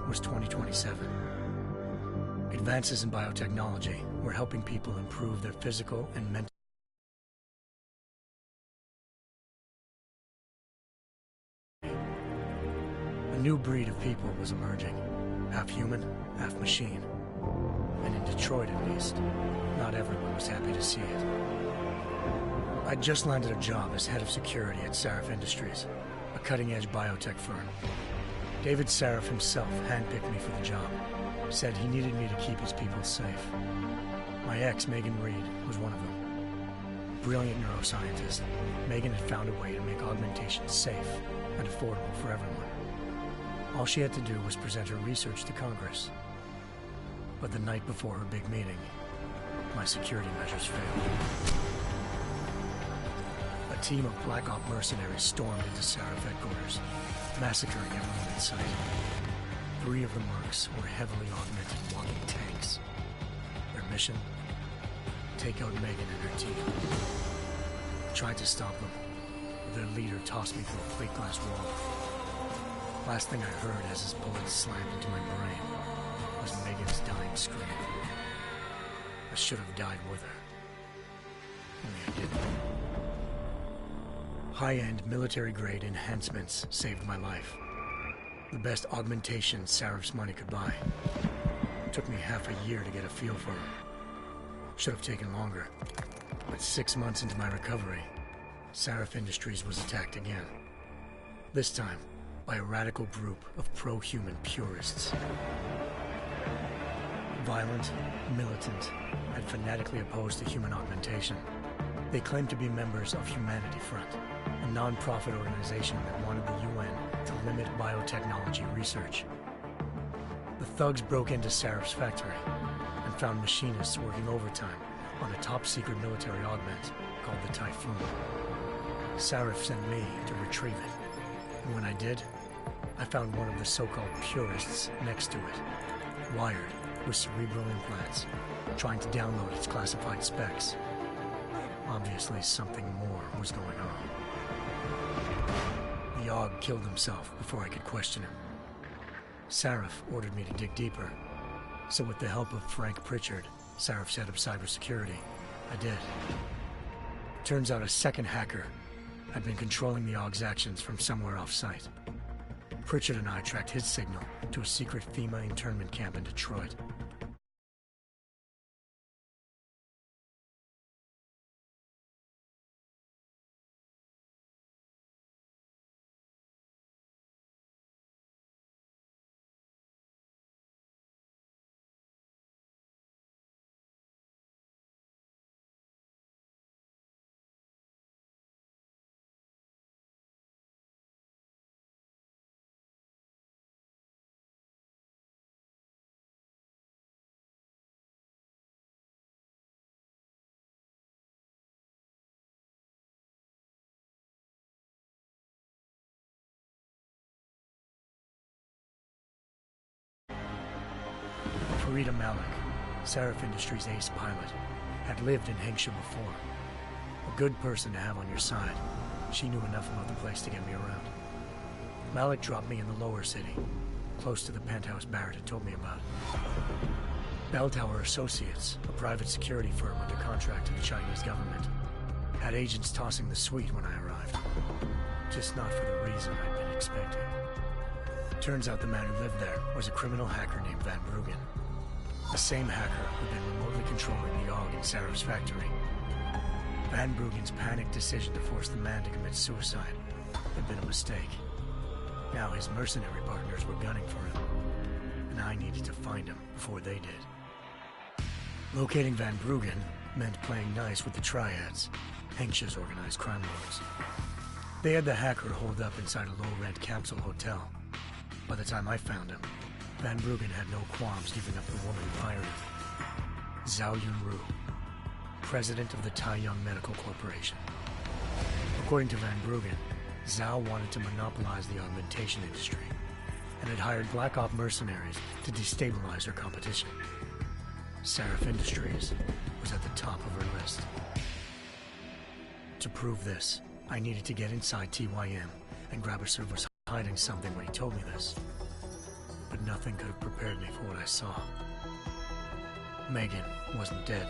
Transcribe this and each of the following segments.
Was 2027. Advances in biotechnology were helping people improve their physical and mental. A new breed of people was emerging, half human, half machine. And in Detroit, at least, not everyone was happy to see it. I'd just landed a job as head of security at Sarif Industries, a cutting-edge biotech firm. David Sarif himself handpicked me for the job, said he needed me to keep his people safe. My ex, Megan Reed, was one of them. Brilliant neuroscientist, Megan had found a way to make augmentation safe and affordable for everyone. All she had to do was present her research to Congress. But the night before her big meeting, my security measures failed. A team of Black Op mercenaries stormed into Sarif headquarters, massacring everyone in sight. 3 of the mercs were heavily augmented walking tanks. Their mission? Take out Megan and her team. I tried to stop them, but their leader tossed me through a plate glass wall. Last thing I heard as his bullets slammed into my brain was Megan's dying scream. I should have died with her. Only I didn't. High-end military-grade enhancements saved my life. The best augmentation Sarif's money could buy. It took me half a year to get a feel for them. Should have taken longer. But 6 months into my recovery, Sarif Industries was attacked again. This time, by a radical group of pro-human purists. Violent, militant, and fanatically opposed to human augmentation. They claimed to be members of Humanity Front, a non-profit organization that wanted the UN to limit biotechnology research. The thugs broke into Sarif's factory and found machinists working overtime on a top-secret military augment called the Typhoon. Sarif sent me to retrieve it, and when I did, I found one of the so-called purists next to it, wired with cerebral implants, trying to download its classified specs. Obviously, something more was going on. The AUG killed himself before I could question him. Sarif ordered me to dig deeper, so with the help of Frank Pritchard, Sarif's head of cybersecurity, I did. Turns out a second hacker had been controlling the AUG's actions from somewhere off-site. Pritchard and I tracked his signal to a secret FEMA internment camp in Detroit. Rita Malik, Sarif Industries' ace pilot, had lived in Hengsha before. A good person to have on your side. She knew enough about the place to get me around. Malik dropped me in the lower city, close to the penthouse Barrett had told me about. Bell Tower Associates, a private security firm under contract to the Chinese government. Had agents tossing the suite when I arrived. Just not for the reason I'd been expecting. Turns out the man who lived there was a criminal hacker named Van Bruggen. The same hacker who'd been remotely controlling the AUG in Sarah's factory. Van Bruggen's panicked decision to force the man to commit suicide had been a mistake. Now his mercenary partners were gunning for him, and I needed to find him before they did. Locating Van Bruggen meant playing nice with the triads, anxious organized crime lords. They had the hacker holed up inside a low-rent capsule hotel. By the time I found him, Van Bruggen had no qualms giving up the woman who hired him. Zhao Yunru, president of the Taiyang Medical Corporation. According to Van Bruggen, Zhao wanted to monopolize the augmentation industry and had hired Black Op mercenaries to destabilize her competition. Sarif Industries was at the top of her list. To prove this, I needed to get inside TYM and Grabberser was hiding something when he told me this. But nothing could have prepared me for what I saw. Megan wasn't dead.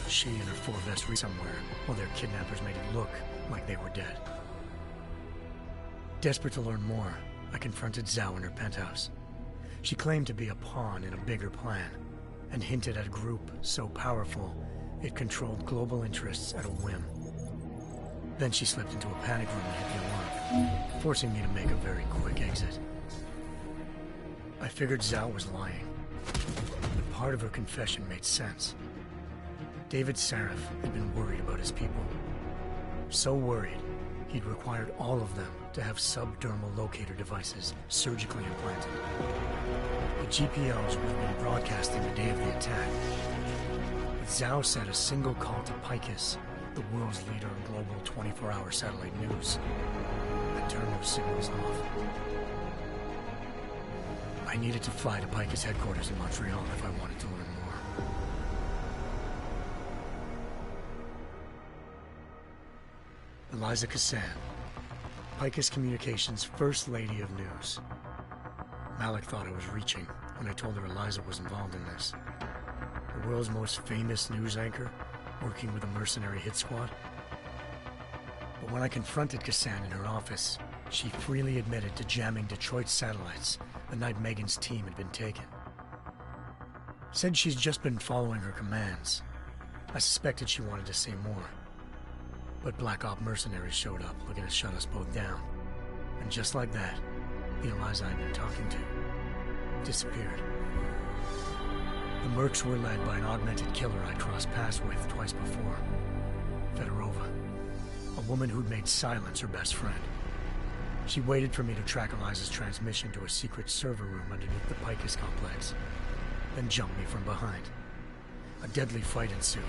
She and her four vests were somewhere while their kidnappers made it look like they were dead. Desperate to learn more, I confronted Zhao in her penthouse. She claimed to be a pawn in a bigger plan and hinted at a group so powerful it controlled global interests at a whim. Then she slipped into a panic room and hit the alarm, forcing me to make a very quick exit. I figured Zhao was lying, but part of her confession made sense. David Sarif had been worried about his people. So worried, he'd required all of them to have subdermal locator devices surgically implanted. The GPOs would have been broadcasting the day of the attack. But Zhao said a single call to Picus, the world's leader in global 24-hour satellite news, and turn those signals off. I needed to fly to Picus headquarters in Montreal if I wanted to learn more. Eliza Cassan, Picus Communications' First Lady of News. Malik thought I was reaching when I told her Eliza was involved in this. The world's most famous news anchor, working with a mercenary hit squad. But when I confronted Cassan in her office, she freely admitted to jamming Detroit's satellites the night Megan's team had been taken. Said she's just been following her commands. I suspected she wanted to say more. But Black Op mercenaries showed up looking to shut us both down. And just like that, the Eliza I'd been talking to disappeared. The mercs were led by an augmented killer I'd crossed paths with twice before. Fedorova, a woman who'd made silence her best friend. She waited for me to track Eliza's transmission to a secret server room underneath the Picus complex, then jumped me from behind. A deadly fight ensued.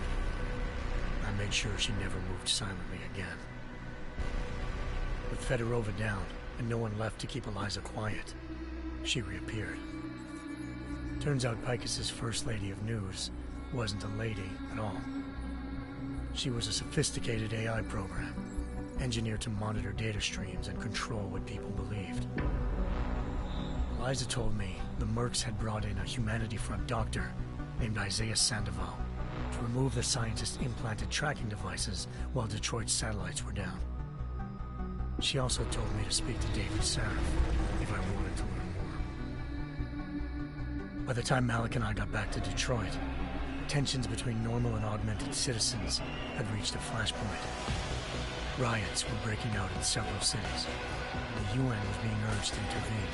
I made sure she never moved silently again. With Fedorova down and no one left to keep Eliza quiet, she reappeared. Turns out Picus's First Lady of News wasn't a lady at all. She was a sophisticated AI program, engineered to monitor data streams and control what people believed. Eliza told me the mercs had brought in a Humanity Front doctor named Isaiah Sandoval to remove the scientist's implanted tracking devices while Detroit's satellites were down. She also told me to speak to David Sarif if I wanted to learn more. By the time Malik and I got back to Detroit, tensions between normal and augmented citizens had reached a flashpoint. Riots were breaking out in several cities, and the UN was being urged to intervene.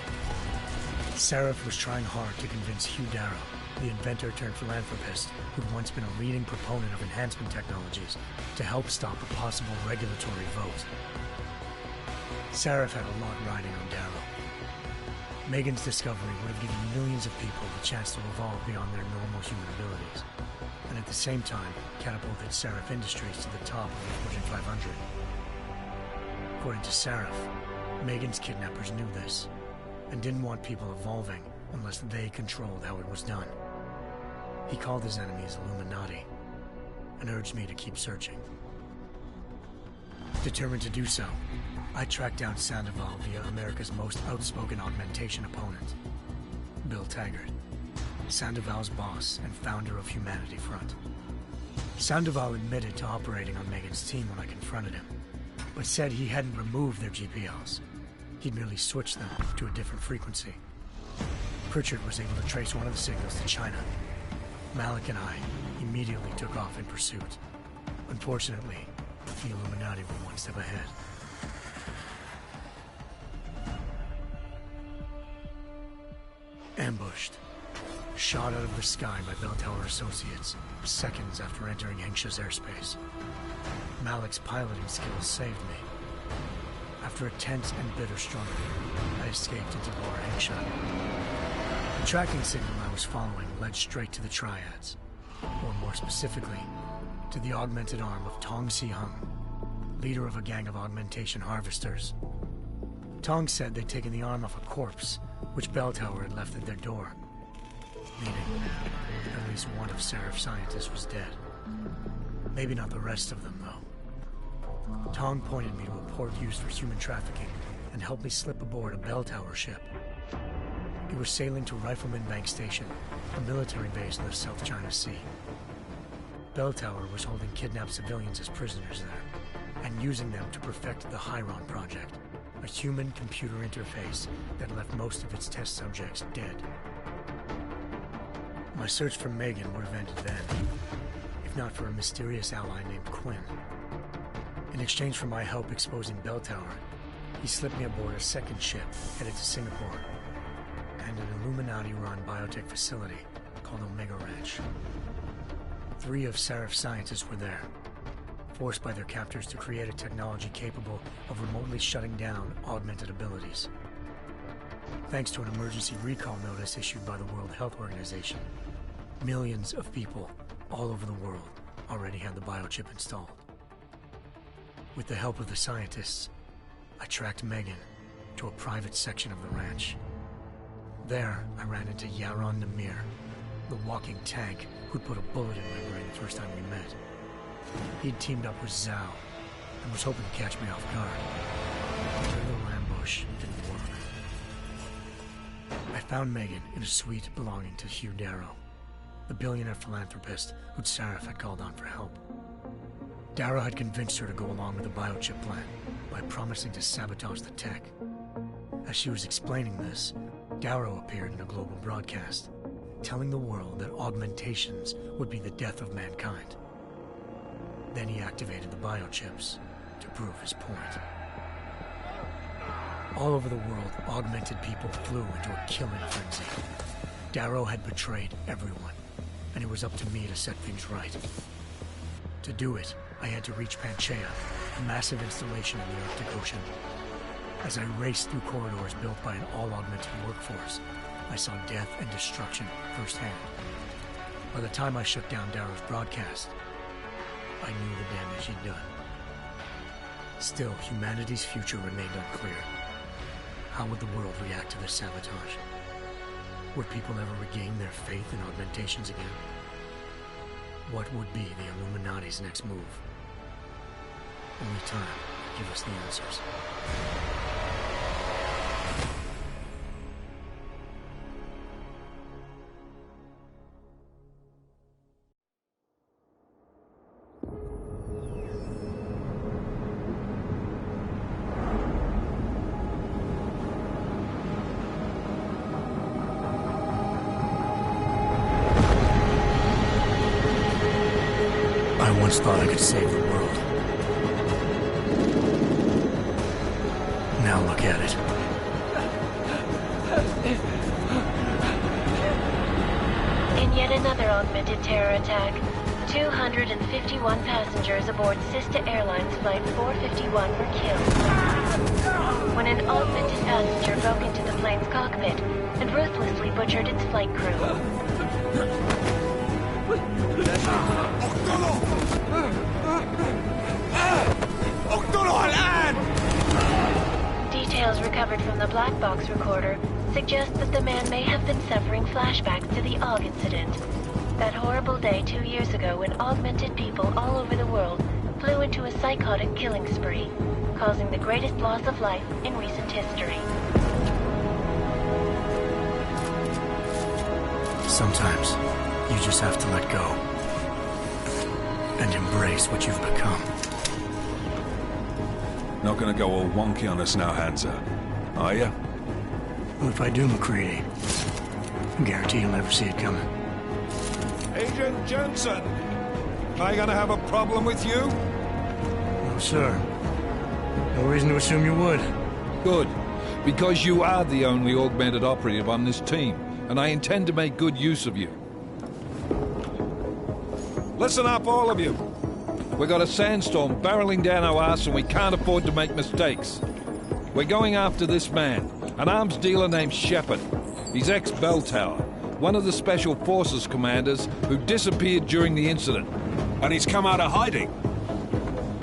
Sarif was trying hard to convince Hugh Darrow, the inventor turned philanthropist who'd once been a leading proponent of enhancement technologies, to help stop a possible regulatory vote. Sarif had a lot riding on Darrow. Megan's discovery would have given millions of people the chance to evolve beyond their normal human abilities, and at the same time catapulted Sarif Industries to the top of the Fortune 500. According to Sarif, Megan's kidnappers knew this, and didn't want people evolving unless they controlled how it was done. He called his enemies Illuminati, and urged me to keep searching. Determined to do so, I tracked down Sandoval via America's most outspoken augmentation opponent, Bill Taggart, Sandoval's boss and founder of Humanity Front. Sandoval admitted to operating on Megan's team when I confronted him, but said he hadn't removed their GPLs. He'd merely switched them to a different frequency. Pritchard was able to trace one of the signals to China. Malik and I immediately took off in pursuit. Unfortunately, the Illuminati were one step ahead. Ambushed. Shot out of the sky by Bell Tower Associates, seconds after entering Hengsha's airspace. Malik's piloting skills saved me. After a tense and bitter struggle, I escaped into Lower Hengsha. The tracking signal I was following led straight to the Triads, or more specifically, to the augmented arm of Tong Si-hung, leader of a gang of augmentation harvesters. Tong said they'd taken the arm off a corpse, which Bell Tower had left at their door, meaning at least one of Seraph's scientists was dead. Maybe not the rest of them, though. Tong pointed me to a port used for human trafficking and helped me slip aboard a Bell Tower ship. It was sailing to Rifleman Bank Station, a military base in the South China Sea. Bell Tower was holding kidnapped civilians as prisoners there, and using them to perfect the Hyron Project, a human-computer interface that left most of its test subjects dead. My search for Megan would have ended then, if not for a mysterious ally named Quinn. In exchange for my help exposing Bell Tower, he slipped me aboard a second ship headed to Singapore, and an Illuminati-run biotech facility called Omega Ranch. 3 of Seraph's scientists were there, forced by their captors to create a technology capable of remotely shutting down augmented abilities. Thanks to an emergency recall notice issued by the World Health Organization, millions of people all over the world already had the biochip installed. With the help of the scientists, I tracked Megan to a private section of the ranch. There, I ran into Yaron Namir, the walking tank who'd put a bullet in my brain the first time we met. He'd teamed up with Zhao and was hoping to catch me off guard. Their little ambush didn't work. I found Megan in a suite belonging to Hugh Darrow, the billionaire philanthropist who'd Seraph had called on for help. Darrow had convinced her to go along with the biochip plan by promising to sabotage the tech. As she was explaining this, Darrow appeared in a global broadcast, telling the world that augmentations would be the death of mankind. Then he activated the biochips to prove his point. All over the world, augmented people flew into a killing frenzy. Darrow had betrayed everyone, and it was up to me to set things right. To do it, I had to reach Panchaea, a massive installation in the Arctic Ocean. As I raced through corridors built by an all-augmented workforce, I saw death and destruction firsthand. By the time I shut down Darrow's broadcast, I knew the damage he'd done. Still, humanity's future remained unclear. How would the world react to this sabotage? Would people ever regain their faith in augmentations again? What would be the Illuminati's next move? Only time could give us the answers. I once thought I could save the world. Now look at it. In yet another augmented terror attack, 251 passengers aboard Sister Airlines Flight 451 were killed when an augmented passenger broke into the plane's cockpit and ruthlessly butchered its flight crew. Details recovered from the black box recorder suggest that the man may have been suffering flashbacks to the AUG incident. That horrible day 2 years ago when augmented people all over the world flew into a psychotic killing spree, causing the greatest loss of life in recent history. Sometimes, you just have to let go. and embrace what you've become. Not gonna go all wonky on us now, Hansa, are ya? Well, if I do, McCready, I guarantee you'll never see it coming. Agent Jensen! Am I gonna have a problem with you? No, sir. No reason to assume you would. Good, because you are the only augmented operative on this team, and I intend to make good use of you. Listen up, all of you. We got a sandstorm barreling down our arse and we can't afford to make mistakes. We're going after this man, an arms dealer named Shepard. He's ex-Bell Tower, one of the Special Forces commanders who disappeared during the incident. And he's come out of hiding?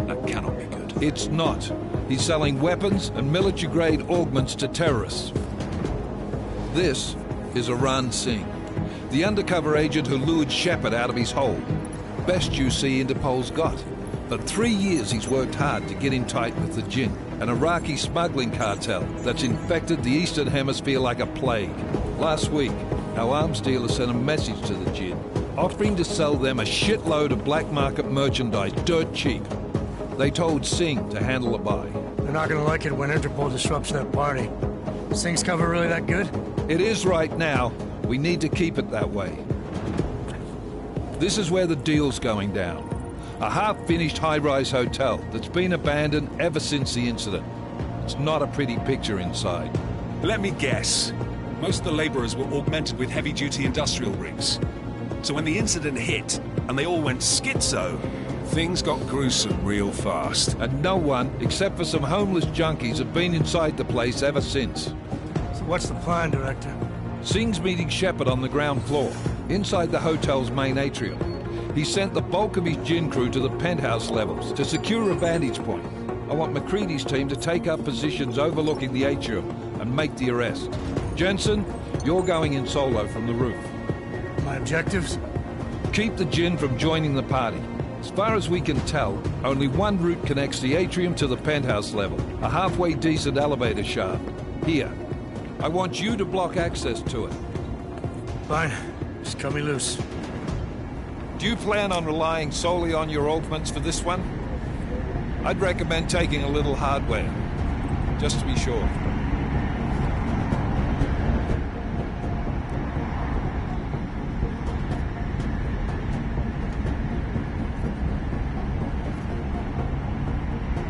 That cannot be good. It's not. He's selling weapons and military-grade augments to terrorists. This is Aran Singh, the undercover agent who lured Shepard out of his hole. Best you see Interpol's got. For 3 years he's worked hard to get in tight with the Jinn, an Iraqi smuggling cartel that's infected the Eastern Hemisphere like a plague. Last week, our arms dealer sent a message to the Jinn, offering to sell them a shitload of black market merchandise dirt cheap. They told Singh to handle the buy. They're not gonna like it when Interpol disrupts that party. Singh's cover really that good? It is right now. We need to keep it that way. This is where the deal's going down. A half-finished high-rise hotel that's been abandoned ever since the incident. It's not a pretty picture inside. Let me guess. Most of the laborers were augmented with heavy-duty industrial rigs. So when the incident hit, and they all went schizo, things got gruesome real fast. And no one, except for some homeless junkies, have been inside the place ever since. So what's the plan, Director? Singh's meeting Shepard on the ground floor, inside the hotel's main atrium. He sent the bulk of his Jinn crew to the penthouse levels to secure a vantage point. I want McCready's team to take up positions overlooking the atrium and make the arrest. Jensen, you're going in solo from the roof. My objectives? Keep the Jinn from joining the party. As far as we can tell, only one route connects the atrium to the penthouse level, a halfway decent elevator shaft. Here. I want you to block access to it. Fine. Just cut me loose. Do you plan on relying solely on your augments for this one? I'd recommend taking a little hardware, just to be sure.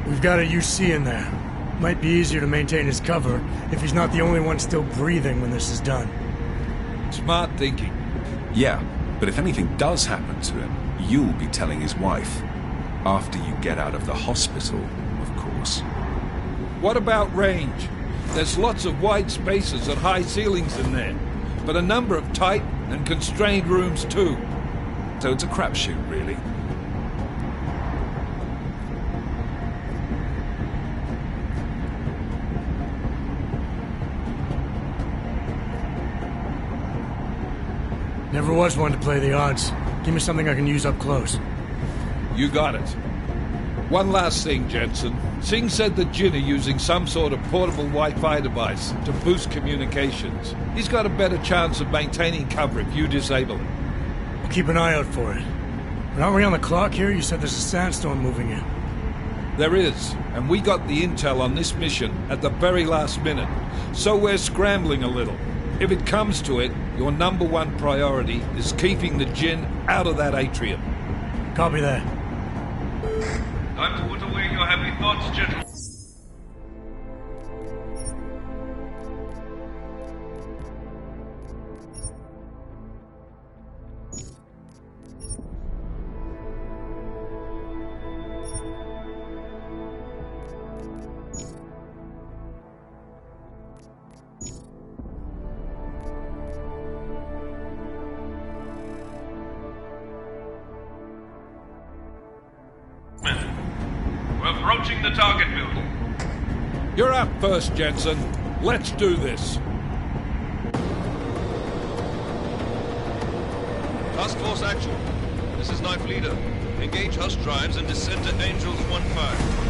We've got a UC in there. Might be easier to maintain his cover if he's not the only one still breathing when this is done. Smart thinking. Yeah, but if anything does happen to him, you'll be telling his wife. After you get out of the hospital, of course. What about range? There's lots of wide spaces and high ceilings in there, but a number of tight and constrained rooms too. So it's a crapshoot, really. Never was one to play the odds. Give me something I can use up close. You got it. One last thing, Jensen. Singh said the Jinn are using some sort of portable Wi-Fi device to boost communications. He's got a better chance of maintaining cover if you disable it. We'll keep an eye out for it. But aren't we on the clock here? You said there's a sandstorm moving in. There is, and we got the intel on this mission at the very last minute, so we're scrambling a little. If it comes to it, your #1 priority is keeping the Jinn out of that atrium. Copy that. Time to put away your happy thoughts, gentlemen. We're approaching the target building. You're up first, Jensen. Let's do this. Task Force action. This is Knife Leader. Engage Hush drives and descend to Angels 1-5.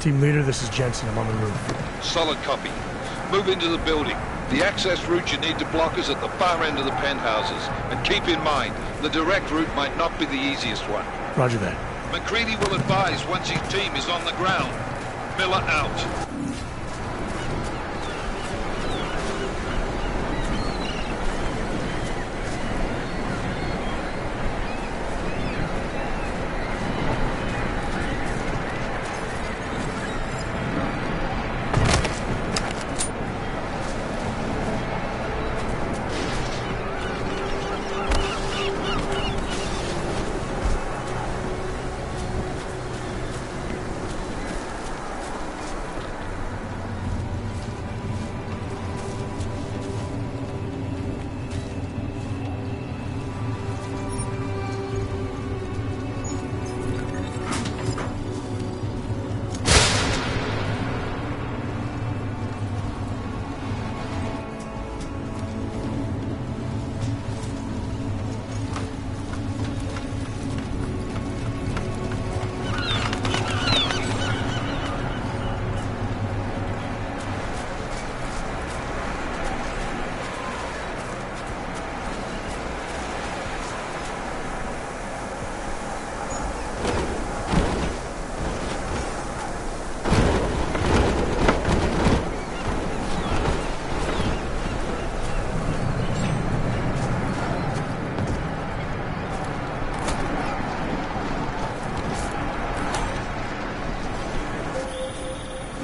Team leader, this is Jensen. I'm on the roof. Solid copy. Move into the building. The access route you need to block is at the far end of the penthouses. And keep in mind, the direct route might not be the easiest one. Roger that. McCready will advise once his team is on the ground. Miller out.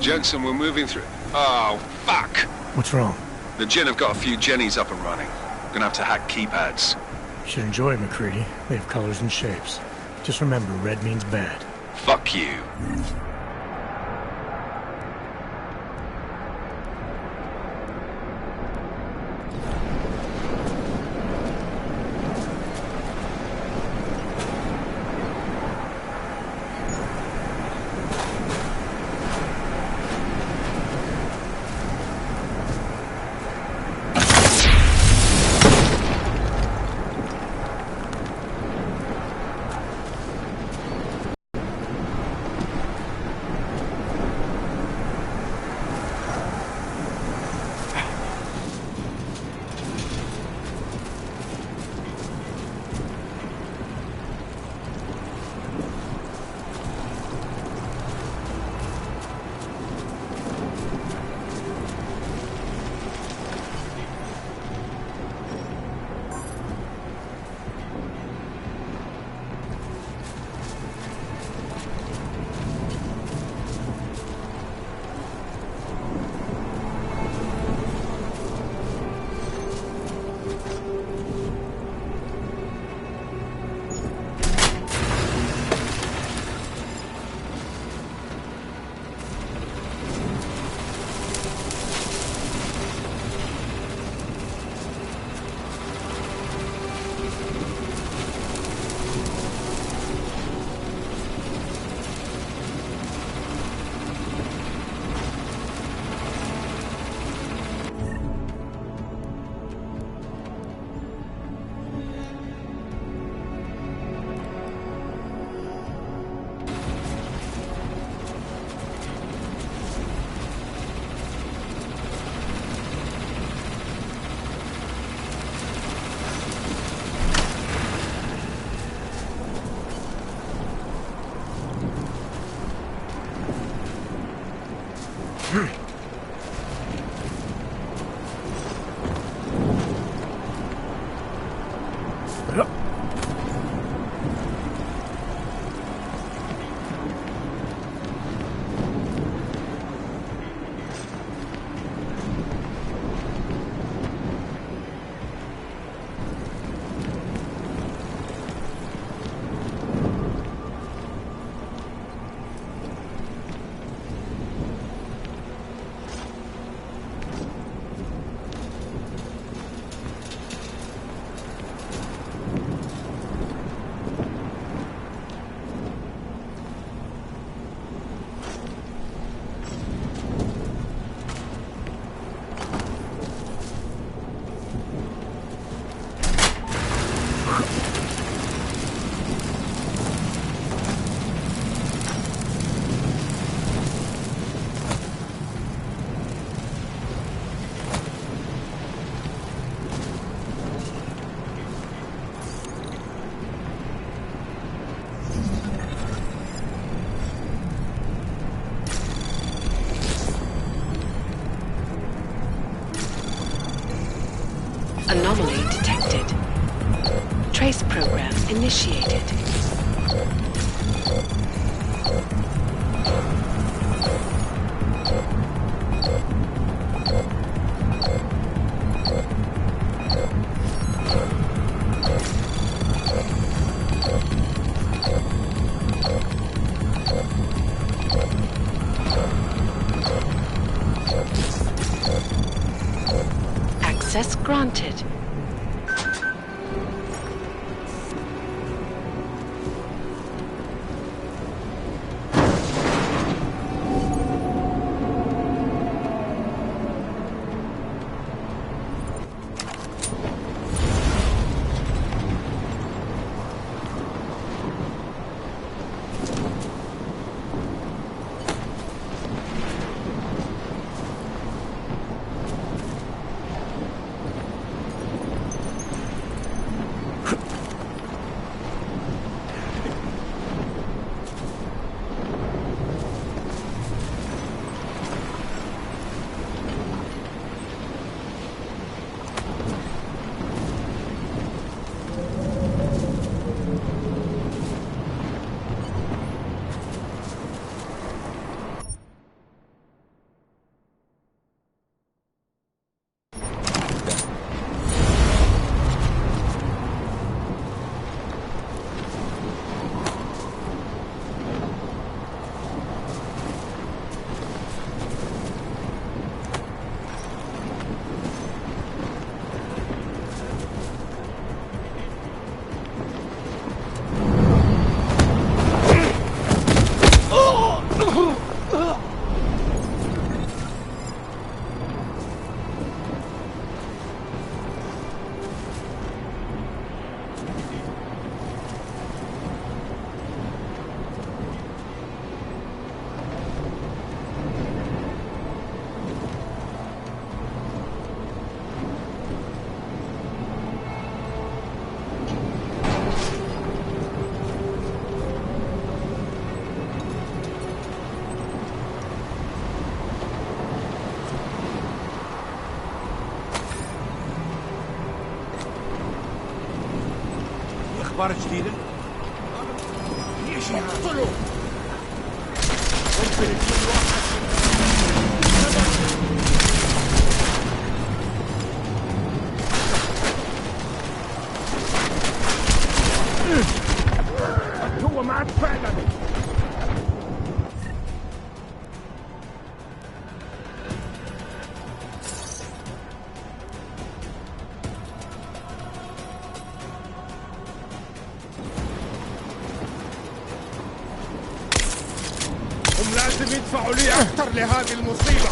Jensen, we're moving through... Oh, fuck! What's wrong? The Jinn have got a few Jennies up and running. Gonna have to hack keypads. You should enjoy it, McCready. They have colors and shapes. Just remember, red means bad. Fuck you. initiated. Access granted. أخبار جديدة؟ يجي اقتلوا! ممكن يكون واحد هو معك فعلا! لازم يدفعوا لي أكثر لهذه المصيبة.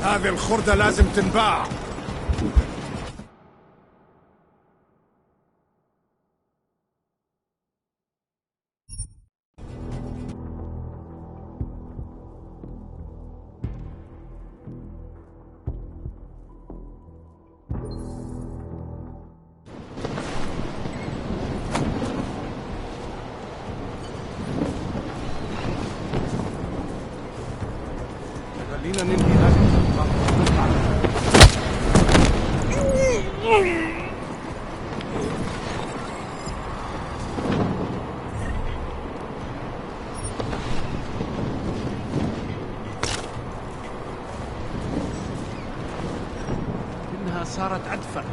هذه الخردة لازم تنباع. خلينا ننهي هذه إنها صارت أدفع.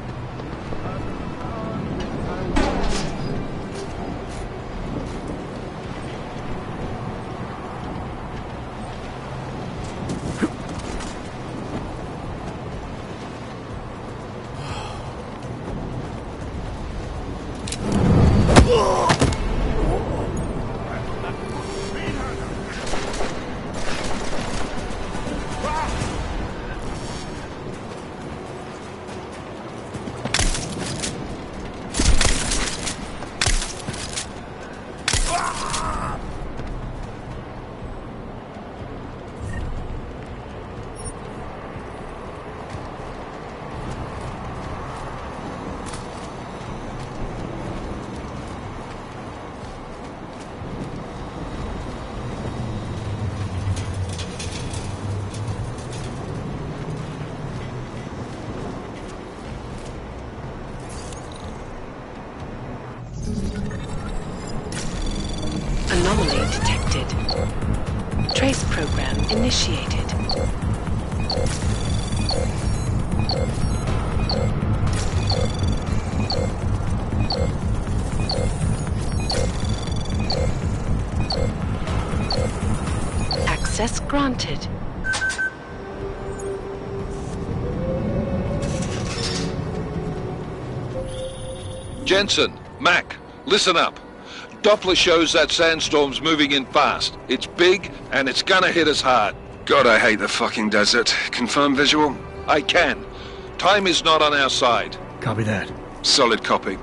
Anomaly detected. Trace program initiated. Access granted. Jensen, Mac, listen up. Doppler shows that sandstorm's moving in fast. It's big, and it's gonna hit us hard. God, I hate the fucking desert. Confirm visual? I can. Time is not on our side. Copy that. Solid copy.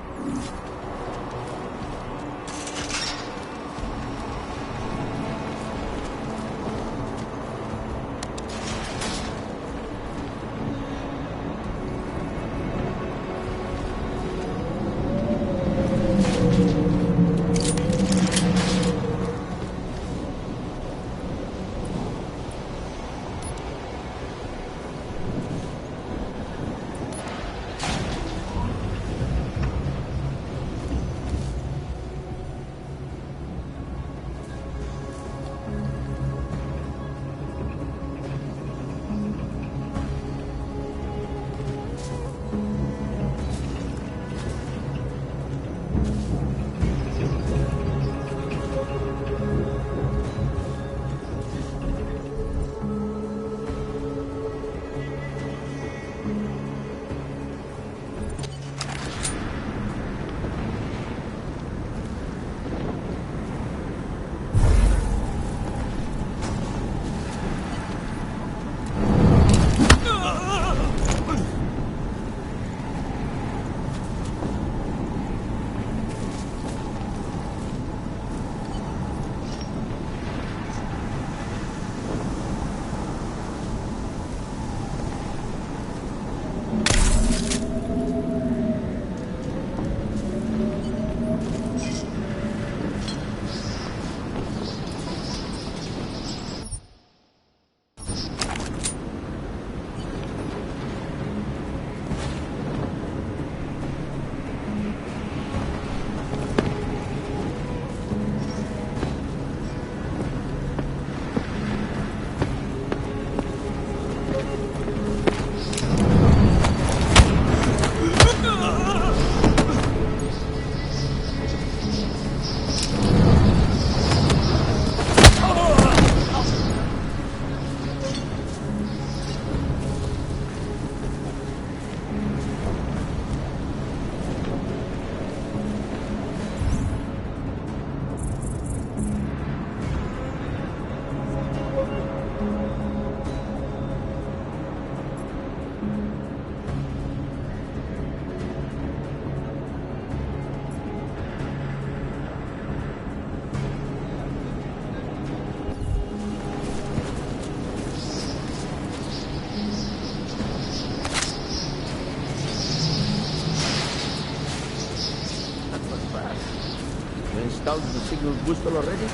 installed the signal booster already?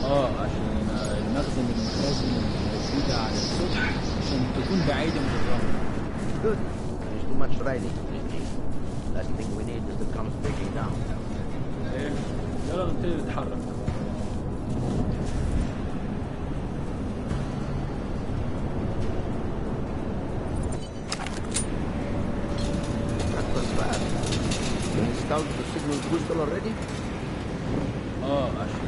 عشان المخزن المخازن الموجودة على السطح عشان تكون بعيدة من الرمل. Good. There's too much riding. Last thing we need is to come breaking down. يلا نبتدي نتحرك. That was fast. You installed the signal booster already? عشان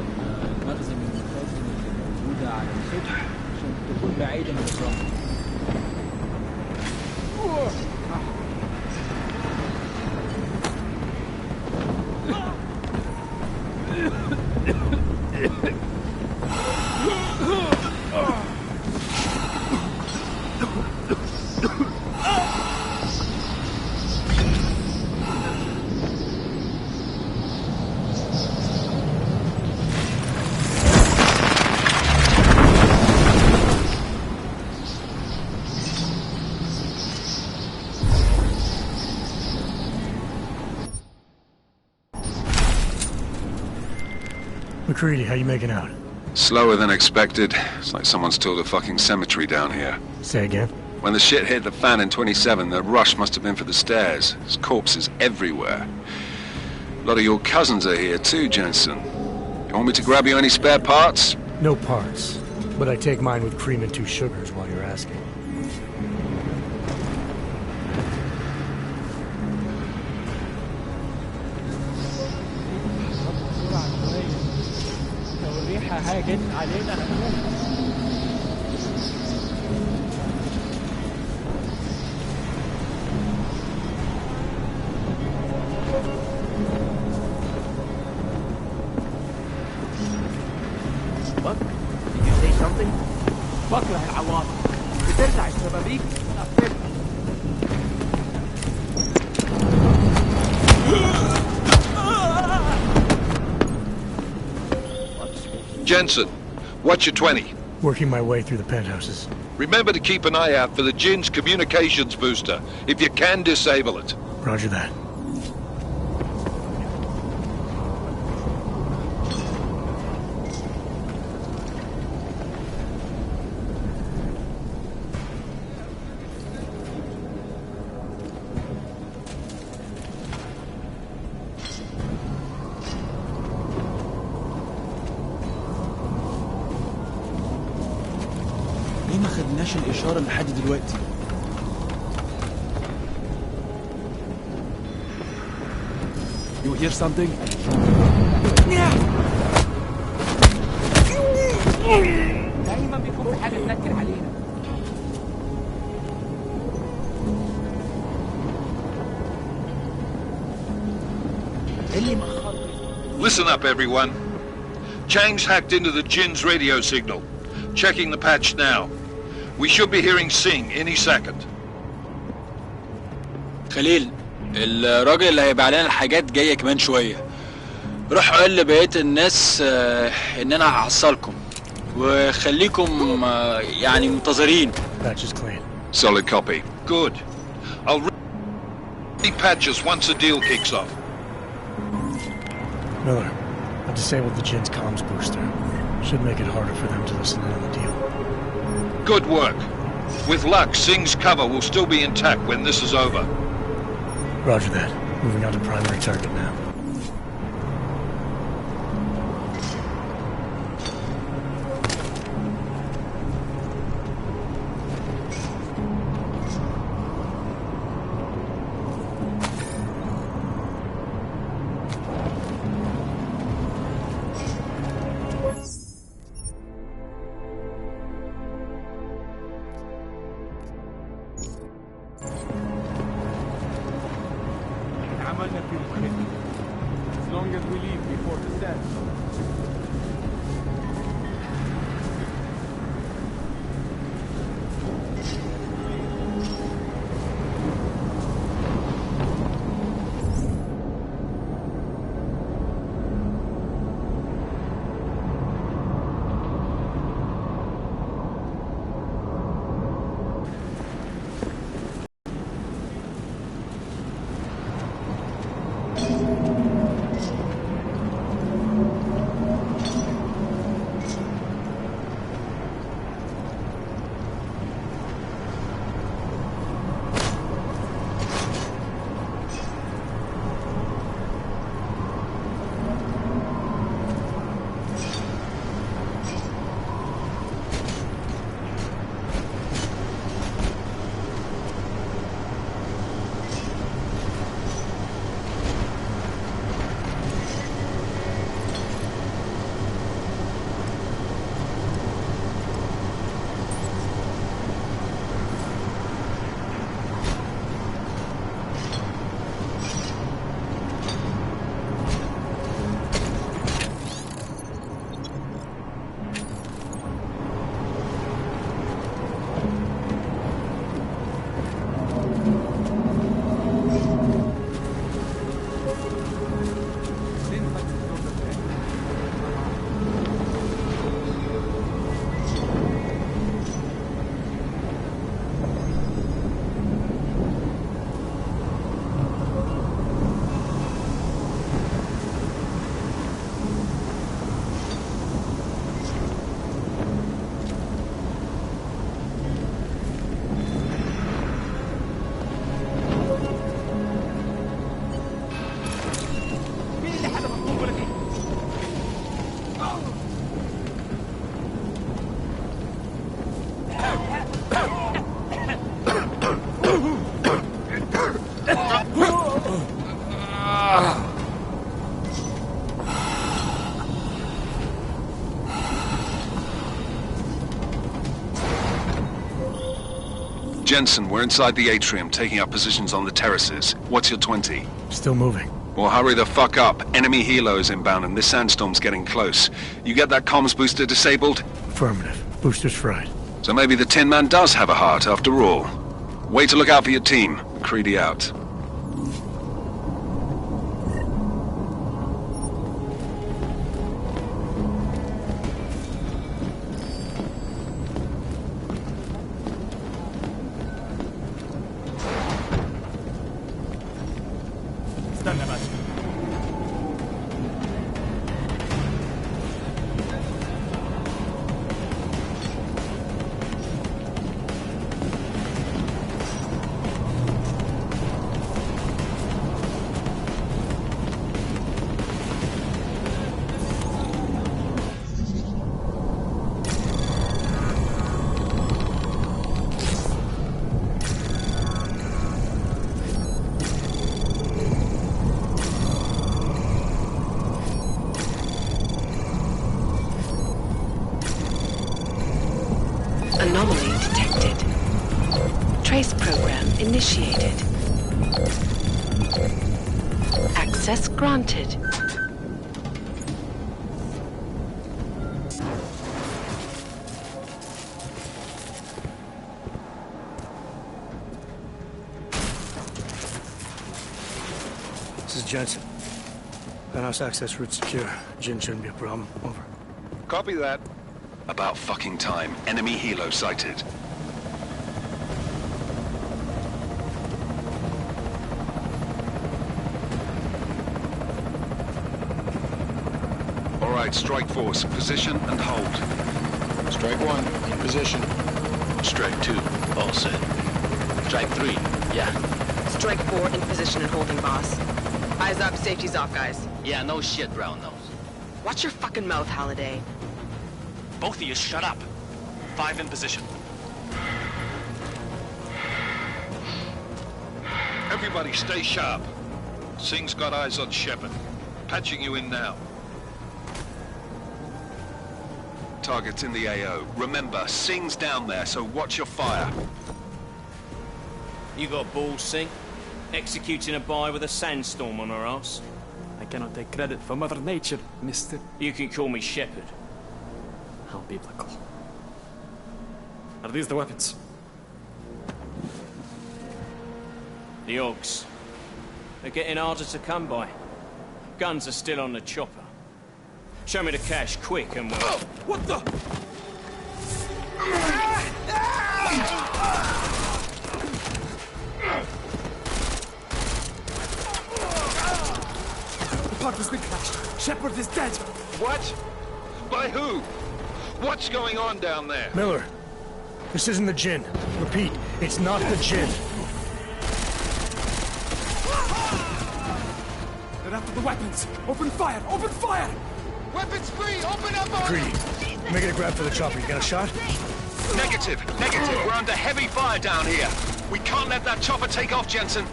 المخزن المخازن الموجودة على السطح عشان تكون بعيدة من الرمل. McCready, how you making out? Slower than expected. It's like someone's tilled a fucking cemetery down here. Say again? When the shit hit the fan in 27, the rush must have been for the stairs. There's corpses everywhere. A lot of your cousins are here too, Jensen. You want me to grab you any spare parts? No parts, but I take mine with cream and 2 sugars while you're asking. لو الريحة هاجت علينا هنموت. Buck, did you say something? بكره العواصف. بترجع الشبابيك تقفلها. Jensen, what's your 20? Working my way through the penthouses. Remember to keep an eye out for the Jin's communications booster. If you can, disable it. Roger that. ليه ما خدناش الإشارة لحد دلوقتي؟ You hear something? دايما بيكون في حاجة تنكر علينا. اللي مخرج. Listen up, everyone. Chang's hacked into the Jin's radio signal. Checking the patch now. We should be hearing Sing any second. خليل، الراجل اللي هيبيع لنا الحاجات جاية كمان شوية. روح قول لبقية الناس إن أنا هحصلكم. وخليكم يعني منتظرين. Patch is clean. Solid copy. Good. I'll repatch us once the deal kicks off. Miller, I've disabled the Jin's comms booster. Should make it harder for them to listen in on the deal. Good work. With luck, Sing's cover will still be intact when this is over. Roger that. Moving on to primary target now. عملنا فيهم خير. Jensen, we're inside the atrium, taking up positions on the terraces. What's your 20? Still moving. Well, hurry the fuck up. Enemy helo is inbound and this sandstorm's getting close. You get that comms booster disabled? Affirmative. Booster's fried. So maybe the Tin Man does have a heart after all. Way to look out for your team. Creedy out. Anomaly detected. Trace program initiated. Access granted. This is Jensen. Penthouse access route secure. Jin shouldn't be a problem. Over. Copy that. About fucking time. Enemy helo sighted. All right, Strike Force, position and hold. Strike 1, in position. Strike 2, all set. Strike 3, yeah. Strike 4, in position and holding, boss. Eyes up, safety's off, guys. Yeah, no shit, Brown Nose. Watch your fucking mouth, Halliday. Both of you shut up. 5 in position. Everybody stay sharp. Singh's got eyes on Shepard. Patching you in now. Target's in the AO. Remember, Singh's down there, so watch your fire. You got balls, Singh? Executing a buy with a sandstorm on her ass? I cannot take credit for Mother Nature, mister. You can call me Shepard. How biblical. Are these the weapons? The Augs. They're getting harder to come by. Guns are still on the chopper. Show me the cash, quick, and we'll... Oh, what the? The pod has been crashed. Shepard is dead. What? By who? What's going on down there? Miller, this isn't the Jinn. Repeat, it's not the Jinn. They're after the weapons. Open fire! Open fire! Weapons free! Open up! Greedy, making a grab for the chopper. You got a shot? Negative. We're under heavy fire down here. We can't let that chopper take off, Jensen.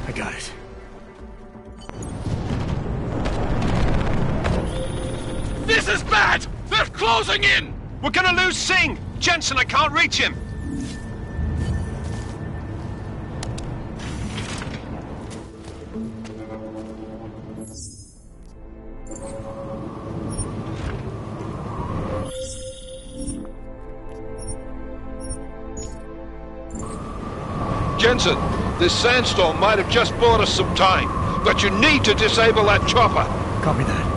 I got it. This is bad! They're closing in! We're gonna lose Singh! Jensen, I can't reach him! Jensen, this sandstorm might have just bought us some time, but you need to disable that chopper. Copy that.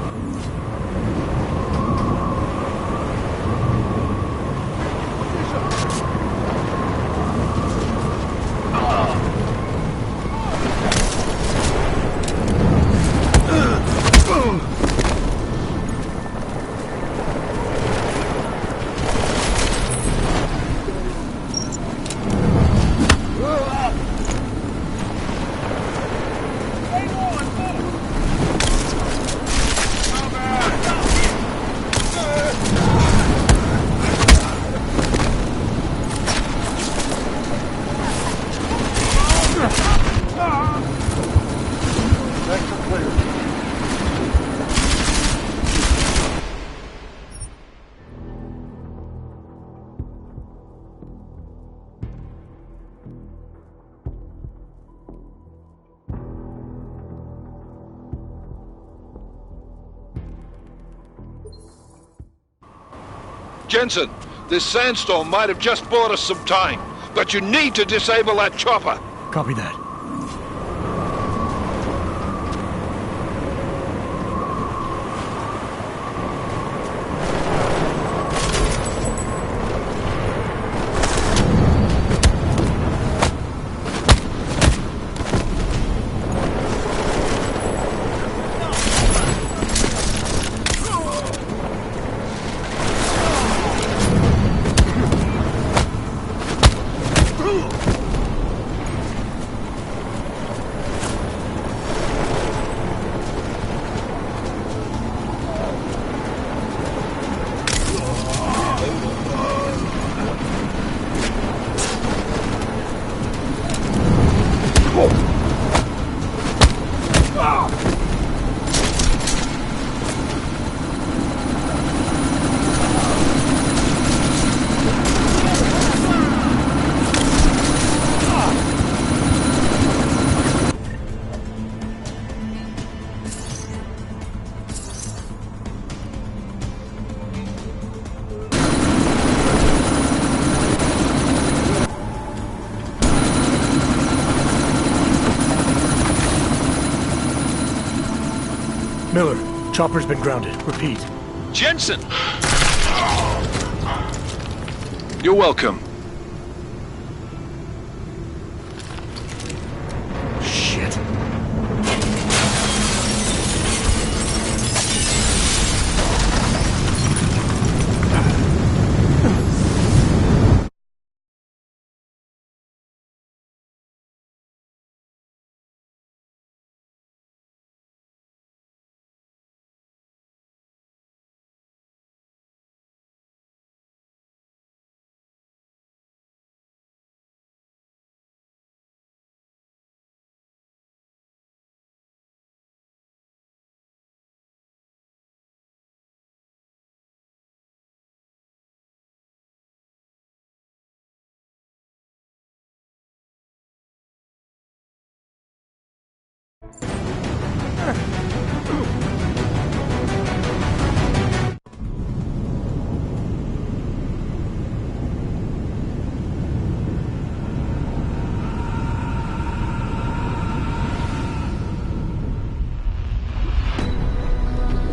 Jensen, this sandstorm might have just bought us some time, but you need to disable that chopper. Copy that. Miller, chopper's been grounded. Repeat. Jensen! You're welcome. Shit.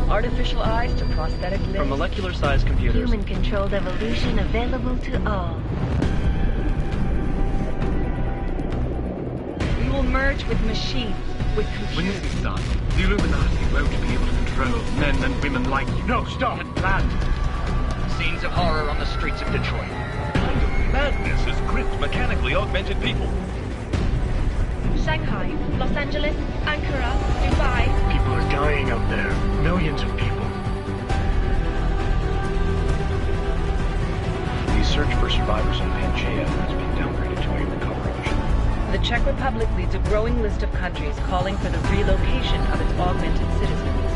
Artificial eyes to prosthetic limbs. From molecular-sized computers. Human-controlled evolution available to all. We will merge with machines, with computers. When this is done, the Illuminati won't be able to control men and women like you. No, stop! Get planned. Scenes of horror on the streets of Detroit. Kind of madness has gripped mechanically augmented people. Shanghai, Los Angeles, Ankara, Dubai. People are dying out there. Millions of people. The search for survivors in Pangaea has been downgraded to a recovery mission. The Czech Republic leads a growing list of countries calling for the relocation of its augmented citizens.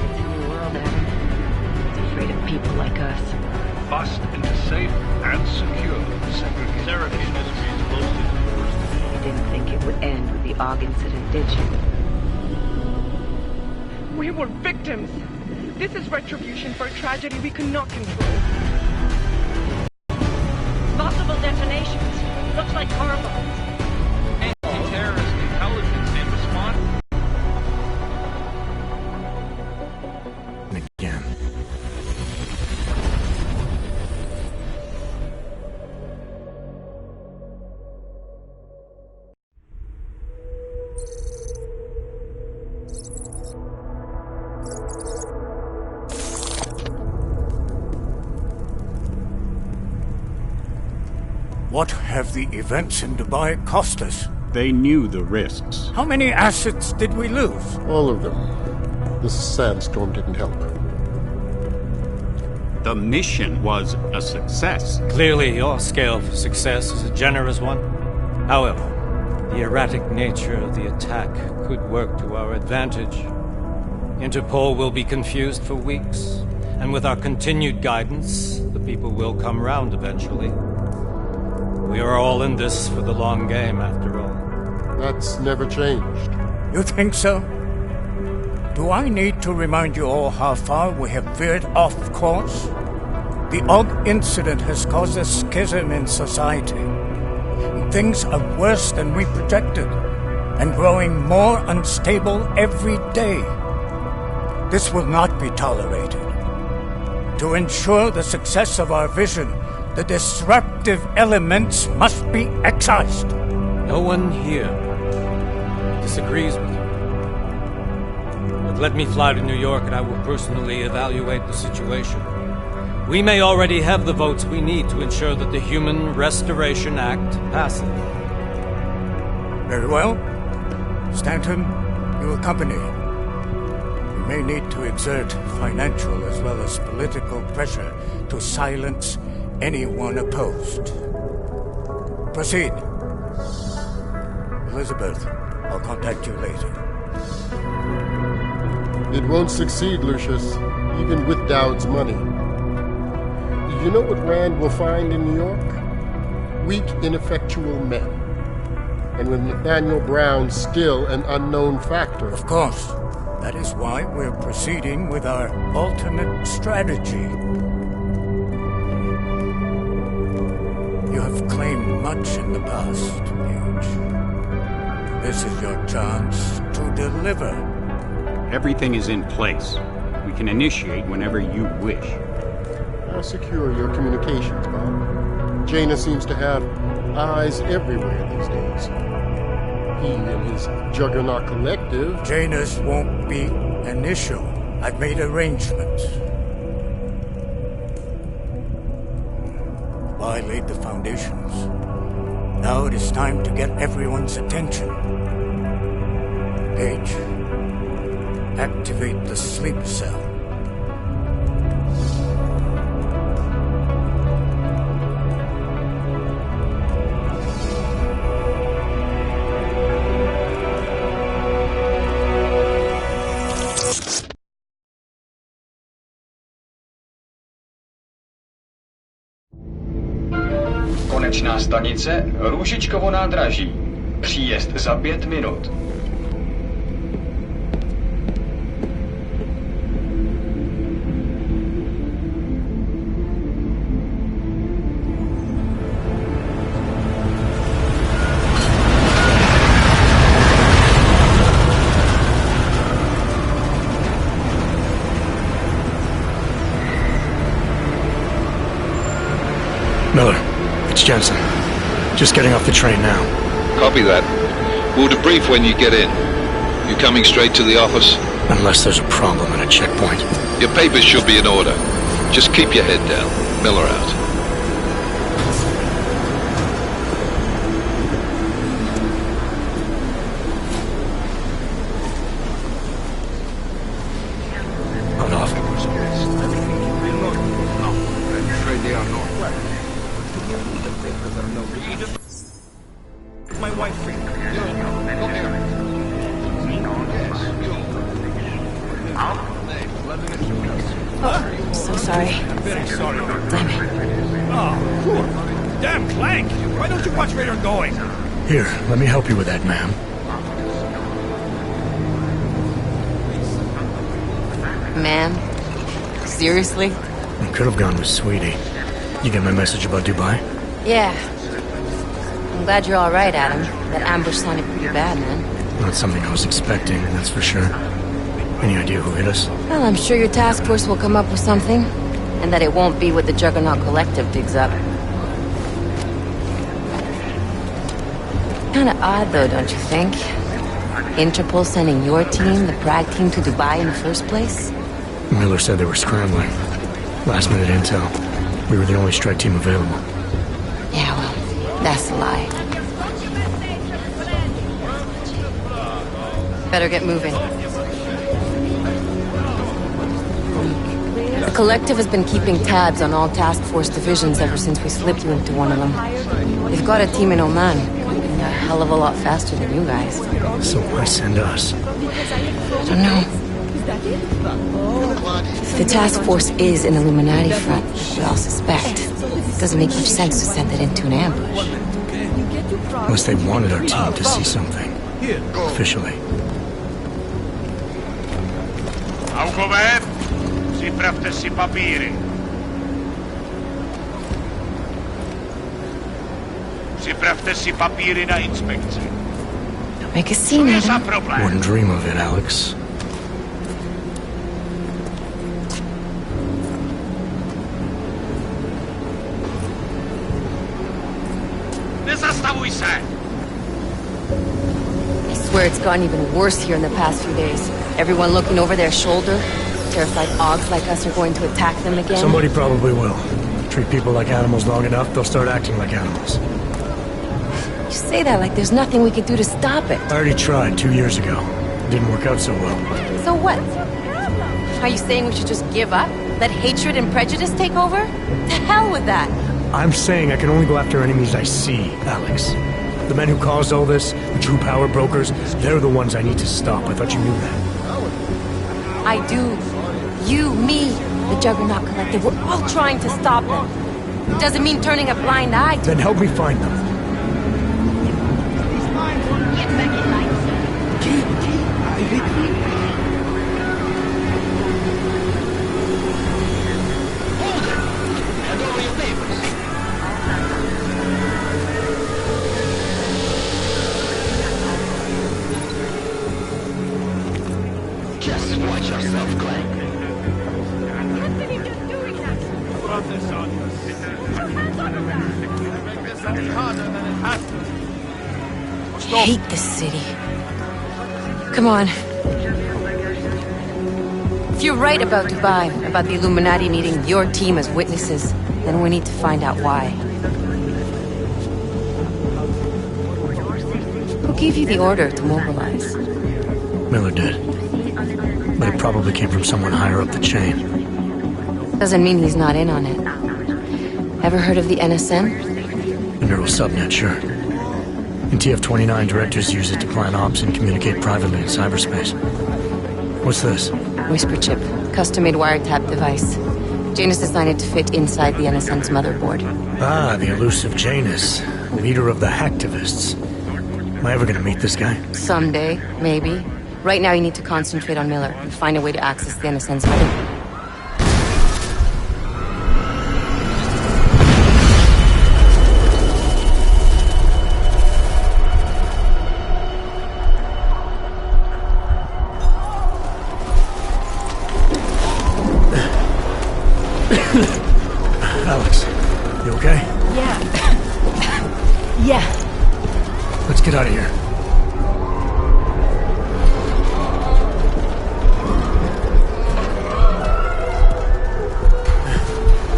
It's a new world, Adam. It's afraid of people like us. Bust into safe and secure segregation industries closely. You didn't think it would end with the AUG incident, did you? We were victims. This is retribution for a tragedy we could not control. Possible detonations. Looks like hormones. Anti-terrorist intelligence in response. Again. What have the events in Dubai cost us? They knew the risks. How many assets did we lose? All of them. This sandstorm didn't help. The mission was a success. Clearly, your scale for success is a generous one. However, the erratic nature of the attack could work to our advantage. Interpol will be confused for weeks, and with our continued guidance, the people will come round eventually. We are all in this for the long game, after all. That's never changed. You think so? Do I need to remind you all how far we have veered off course? The Og incident has caused a schism in society. Things are worse than we projected, and growing more unstable every day. This will not be tolerated. To ensure the success of our vision, the disruptive elements must be excised. No one here disagrees with you. But let me fly to New York and I will personally evaluate the situation. We may already have the votes we need to ensure that the Human Restoration Act passes. Very well. Stanton, you accompany. We may need to exert financial as well as political pressure to silence anyone opposed. Proceed. Elizabeth, I'll contact you later. It won't succeed, Lucius, even with Dowd's money. You know what Rand will find in New York? Weak, ineffectual men. And with Nathaniel Brown still an unknown factor. Of course. That is why we're proceeding with our alternate strategy. You have claimed much in the past, Paige. This is your chance to deliver. Everything is in place. We can initiate whenever you wish. How secure your communications, Bob? Jaina seems to have eyes everywhere these days. He and his Juggernaut Collective... Jaina's won't be an issue. I've made arrangements. I laid the foundations. Now it is time to get everyone's attention. Paige, activate the sleep cell. Konečná stanice Růžičkovo nádraží. Příjezd za 5 minut. Miller, it's Jensen. Just getting off the train now. Copy that. We'll debrief when you get in. You coming straight to the office? Unless there's a problem at a checkpoint. Your papers should be in order. Just keep your head down. Miller out. My wife. Oh, so sorry. I'm very sorry. Damn it. Oh, poor. Damn Clank! Why don't you watch where you're going? Here, let me help you with that, ma'am. Ma'am? Seriously? I could have gone with Sweetie. You get my message about Dubai? Yeah. I'm glad you're all right, Adam. That ambush sounded pretty bad, man. Not something I was expecting, that's for sure. Any idea who hit us? Well, I'm sure your task force will come up with something. And that it won't be what the Juggernaut Collective digs up. Kinda odd, though, don't you think? Interpol sending your team, the Prague team, to Dubai in the first place? Miller said they were scrambling. Last-minute intel. We were the only strike team available. Yeah, well, that's a lie. Better get moving. The Collective has been keeping tabs on all task force divisions ever since we slipped you into one of them. They've got a team in Oman, moving a hell of a lot faster than you guys. So why send us? I don't know. If the task force is an Illuminati front, we all suspect, it doesn't make much sense to send it into an ambush. Unless they wanted our team to see something. Officially. Aukové, připravte si papíry. Sprawdź si papiery na inspekcji. Make a scene, Adam. Wouldn't dream of it, Alex. Nie zastawuj się! I swear it's gotten even worse here in the past few days. Everyone looking over their shoulder. Terrified Augs like us are going to attack them again. Somebody probably will. Treat people like animals long enough, they'll start acting like animals. You say that like there's nothing we could do to stop it. I already tried 2 years ago. Didn't work out so well. So what? Are you saying we should just give up? Let hatred and prejudice take over? To hell with that! I'm saying I can only go after enemies I see, Alex. The men who caused all this, the true power brokers, they're the ones I need to stop. I thought you knew that. I do. You, me, the Juggernaut Collective, we're all trying to stop them. It doesn't mean turning a blind eye to Then help me find them. Just watch yourself, Glenn. I hate this city. Come on. If you're right about Dubai, about the Illuminati needing your team as witnesses, then we need to find out why. Who gave you the order to mobilize? Miller did. But it probably came from someone higher up the chain. Doesn't mean he's not in on it. Ever heard of the NSM? The neural subnet, sure. In TF-29, directors use it to plan ops and communicate privately in cyberspace. What's this? Whisper chip. Custom-made wiretap device. Janus designed it to fit inside the NSM's motherboard. Ah, the elusive Janus. Leader of the hacktivists. Am I ever gonna meet this guy? Someday, maybe. Right now you need to concentrate on Miller and find a way to access the NSM's motherboard. Alex, you okay? Yeah. Yeah. Let's get out of here.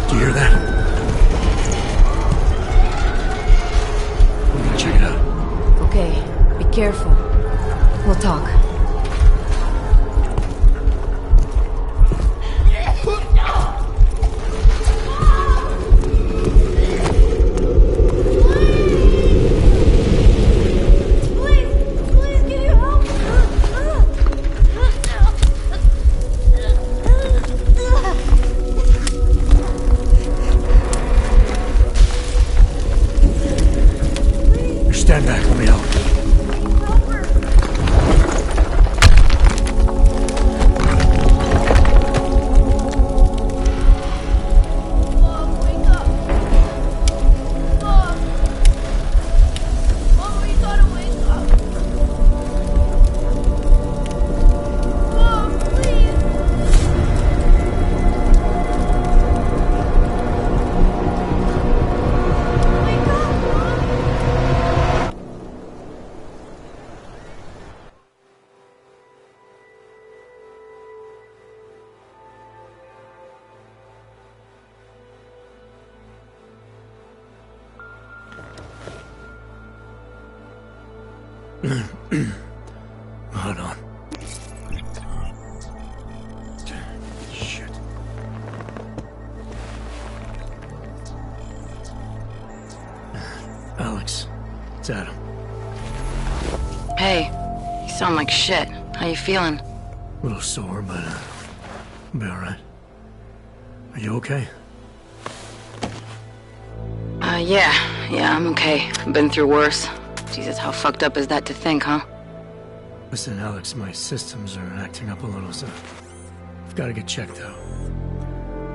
Do you hear that? I'm gonna check it out. Okay, be careful. We'll talk. Stand back, let me help. Hold on. Shit. Alex, it's Adam. Hey, you sound like shit. How you feeling? A little sore, but I'll be alright. Are you okay? Yeah, I'm okay. I've been through worse. Jesus, how fucked up is that to think, huh? Listen, Alex, my systems are acting up a little, so I've got to get checked out.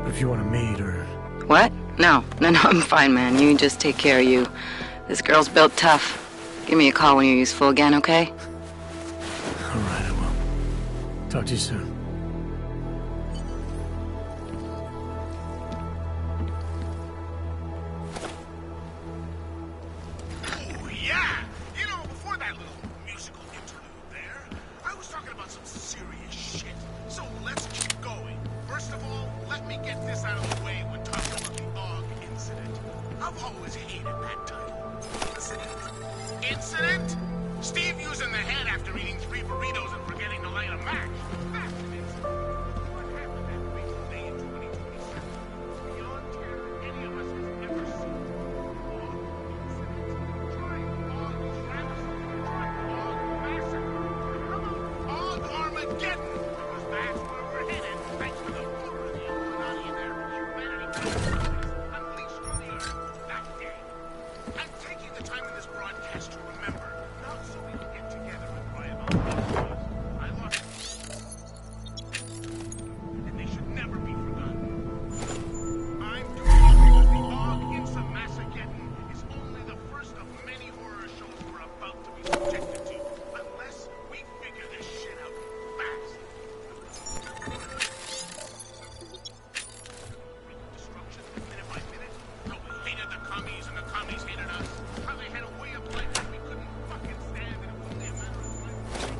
But if you want to meet or... What? No, I'm fine, man. You just take care of you. This girl's built tough. Give me a call when you're useful again, okay? All right, I will. Talk to you soon. Oh, yeah! You know, before that little musical interlude there, I was talking about some serious shit. So let's keep going. First of all, let me get this out of the way when talking about the AUG incident. I've always hated that title. Incident? Steve using the head after eating 3 burritos and forgetting to light a match. That's an incident. What happened that fateful day in 2027? Beyond terror any of us has ever seen. AUG Armageddon! Because that's where we're headed, thanks to the horror of the Illuminati and their humanity unleashed on the Earth that day. I'm taking the time in this broadcast to remember, not so we can get together and cry about what I lost. And they should never be forgotten. I'm doing it because the AUG Insa-Massageddon is only the first of many horror shows we're about to be subjected to, unless we figure this shit out fast. Destruction, minute by minute. How we hated the commies and the commies hated us. How they had a way of life that we couldn't fucking stand, and it was only a matter of time.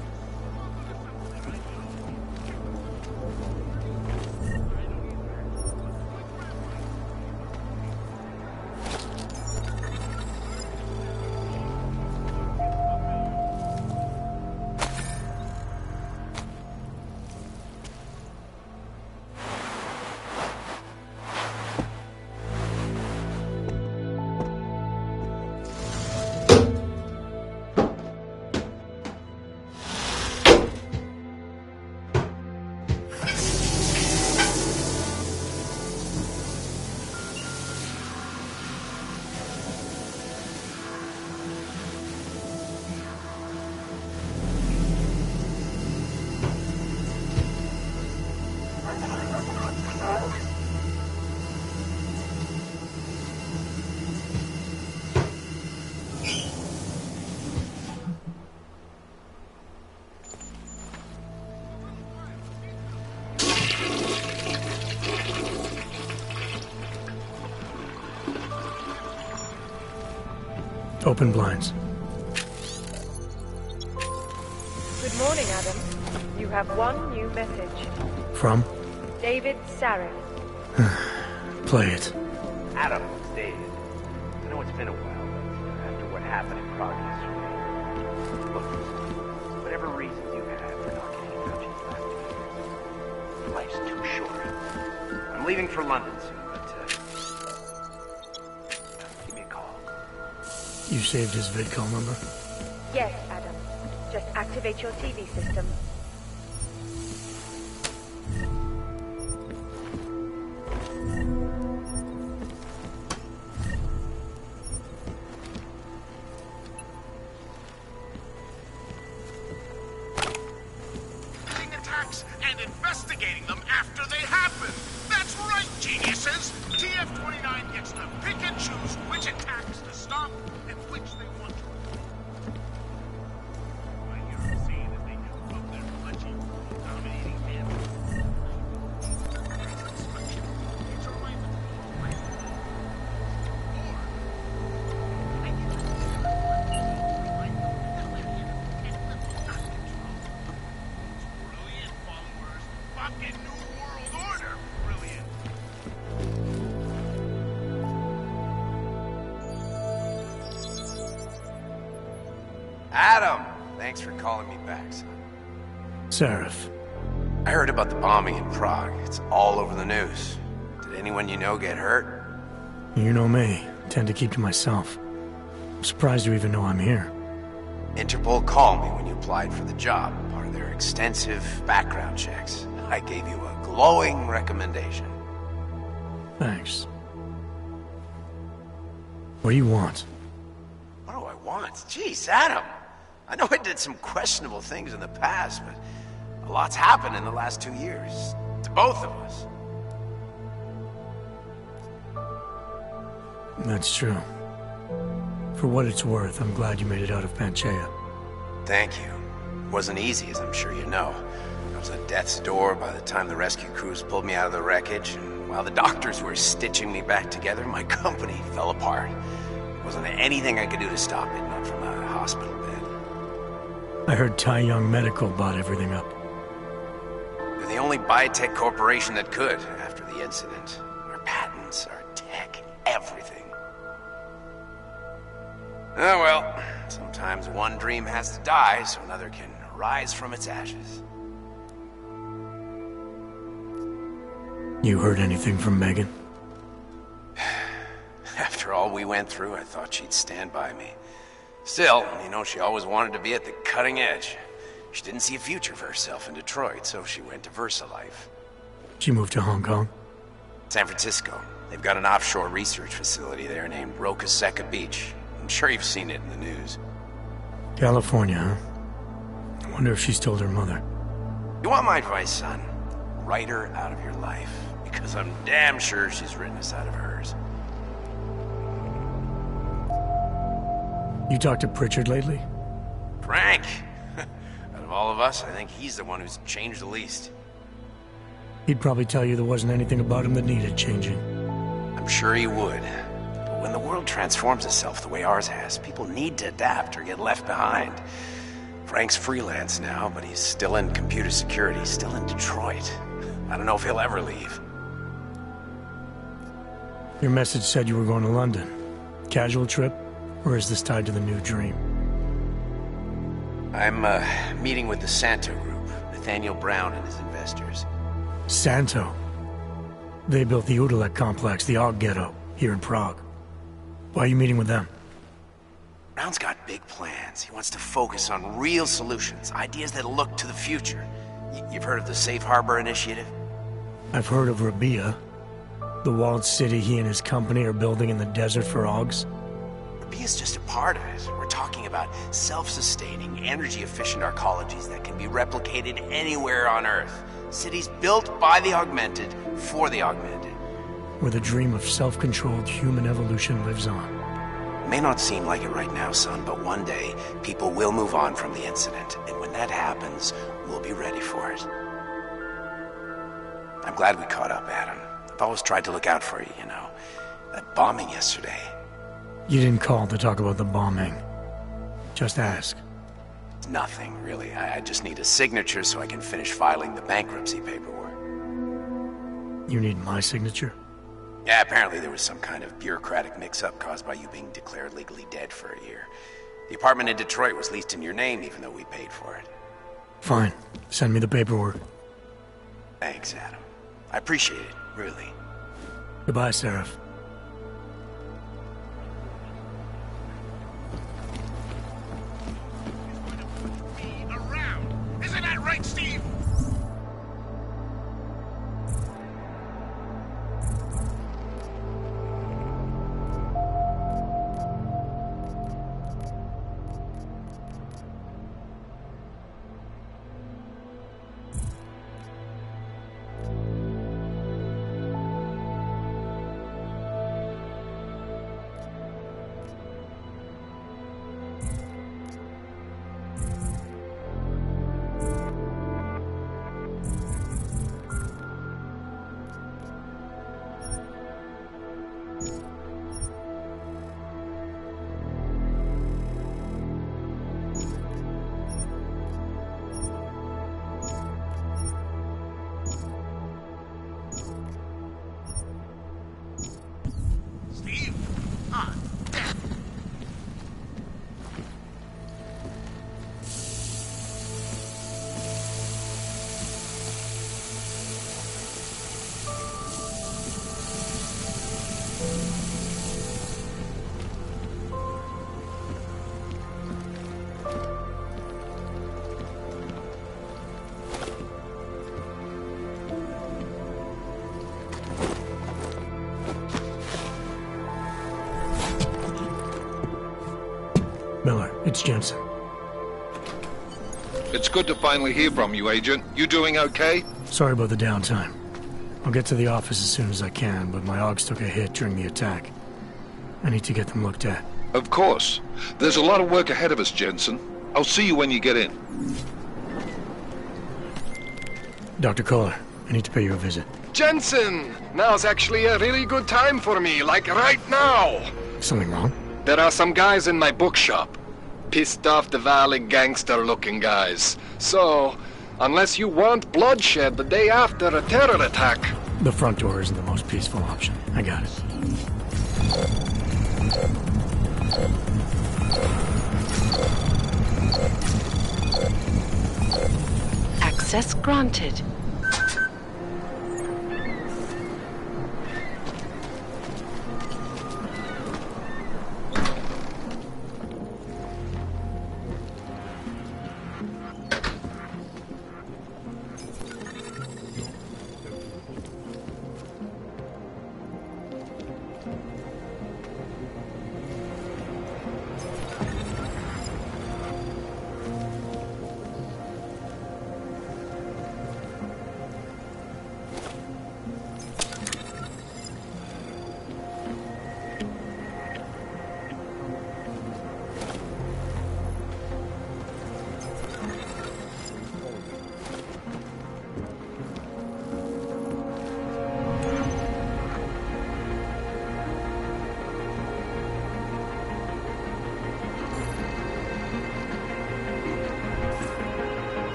Open blinds. Good morning, Adam. You have one new message. From? David Sarif. Play it. Adam, it's David. I know it's been a while, but after what happened in Prague yesterday... Look, whatever reason you have for not getting in touch these last 2 years, life's too short. I'm leaving for London soon, but, give me a call. You saved his vidcall number? Yes, Adam. Just activate your TV system. Attacks and investigating them after they happen. That's right, geniuses. TF-29 gets to pick and choose which attacks to stop and which they want to. I hear them say that they can pump their pudgy, dominating hands. It's a right brilliant followers. Fucking New World Order. Brilliant. Adam! Thanks for calling me back, son. Sarif. I heard about the bombing in Prague. It's all over the news. Did anyone you know get hurt? You know me. Tend to keep to myself. I'm surprised you even know I'm here. Interpol called me when you applied for the job, part of their extensive background checks. I gave you a glowing recommendation. Thanks. What do you want? What do I want? Jeez, Adam! I know I did some questionable things in the past, but a lot's happened in the last 2 years. To both of us. That's true. For what it's worth, I'm glad you made it out of Panchaea. Thank you. It wasn't easy, as I'm sure you know. I was at death's door by the time the rescue crews pulled me out of the wreckage, and while the doctors were stitching me back together, my company fell apart. There wasn't anything I could do to stop it, not from a hospital bed. I heard Tai Young Medical bought everything up. They're the only biotech corporation that could, after the incident. Our patents, our tech, everything. Oh well, sometimes one dream has to die so another can rise from its ashes. You heard anything from Megan? After all we went through, I thought she'd stand by me. Still, you know, she always wanted to be at the cutting edge. She didn't see a future for herself in Detroit, so she went to VersaLife. She moved to Hong Kong? San Francisco. They've got an offshore research facility there named Rokaseca Beach. I'm sure you've seen it in the news. California, huh? I wonder if she's told her mother. You want my advice, son? Write her out of your life. Because I'm damn sure she's written us out of hers. You talked to Pritchard lately? Frank! Out of all of us, I think he's the one who's changed the least. He'd probably tell you there wasn't anything about him that needed changing. I'm sure he would. But when the world transforms itself the way ours has, people need to adapt or get left behind. Frank's freelance now, but he's still in computer security, still in Detroit. I don't know if he'll ever leave. Your message said you were going to London. Casual trip? Or is this tied to the new dream? I'm, meeting with the Santo Group, Nathaniel Brown and his investors. Santo? They built the Udalek complex, the Og Ghetto, here in Prague. Why are you meeting with them? Brown's got big plans. He wants to focus on real solutions, ideas that look to the future. You've heard of the Safe Harbor Initiative? I've heard of Rabia, the walled city he and his company are building in the desert for Augs. Rabia's just a part of it. We're talking about self-sustaining, energy-efficient arcologies that can be replicated anywhere on Earth. Cities built by the augmented, for the augmented. Where the dream of self-controlled human evolution lives on. It may not seem like it right now, son, but one day, people will move on from the incident. And when that happens, we'll be ready for it. I'm glad we caught up, Adam. I've always tried to look out for you, you know. That bombing yesterday. You didn't call to talk about the bombing. Just ask. It's nothing, really. I just need a signature so I can finish filing the bankruptcy paperwork. You need my signature? Yeah, apparently there was some kind of bureaucratic mix-up caused by you being declared legally dead for a year. The apartment in Detroit was leased in your name even though we paid for it. Fine. Send me the paperwork. Thanks, Adam. I appreciate it, really. Goodbye, Seraph. Isn't that right, Steve? Miller, it's Jensen. It's good to finally hear from you, Agent. You doing okay? Sorry about the downtime. I'll get to the office as soon as I can, but my Augs took a hit during the attack. I need to get them looked at. Of course. There's a lot of work ahead of us, Jensen. I'll see you when you get in. Dr. Kohler, I need to pay you a visit. Jensen! Now's actually a really good time for me, like right now! Something wrong? There are some guys in my bookshop. Pissed off the Valley gangster-looking guys. So, unless you want bloodshed the day after a terror attack... The front door isn't the most peaceful option. I got it. Access granted.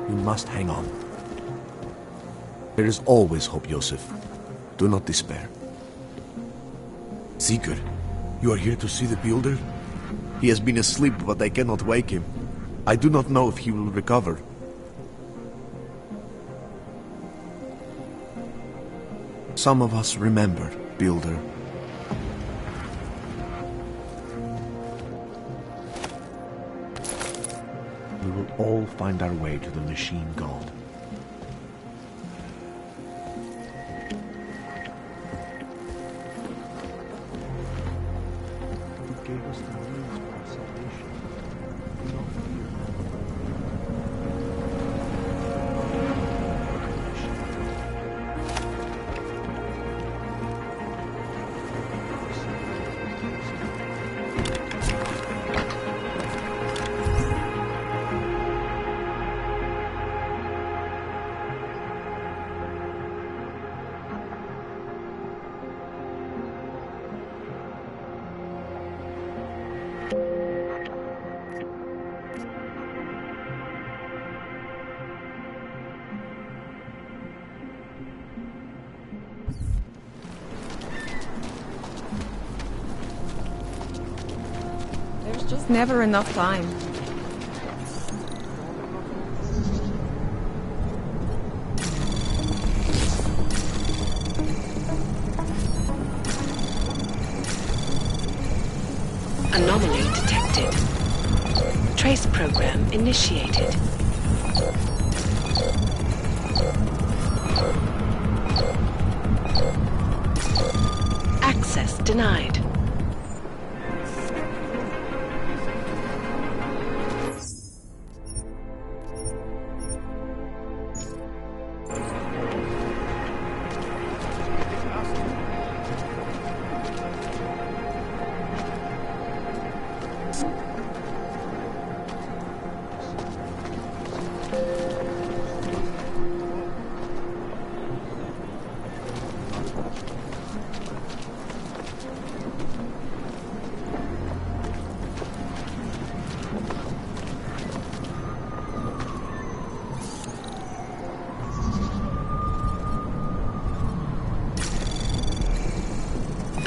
Must hang on. There is always hope, Joseph. Do not despair. Sigurd, you are here to see the builder? He has been asleep, but I cannot wake him. I do not know if he will recover. Some of us remember, builder. We will all find our way to the machine god. He gave us the means for our salvation. Do not fear. Just never enough time. Anomaly detected. Trace program initiated. Access denied.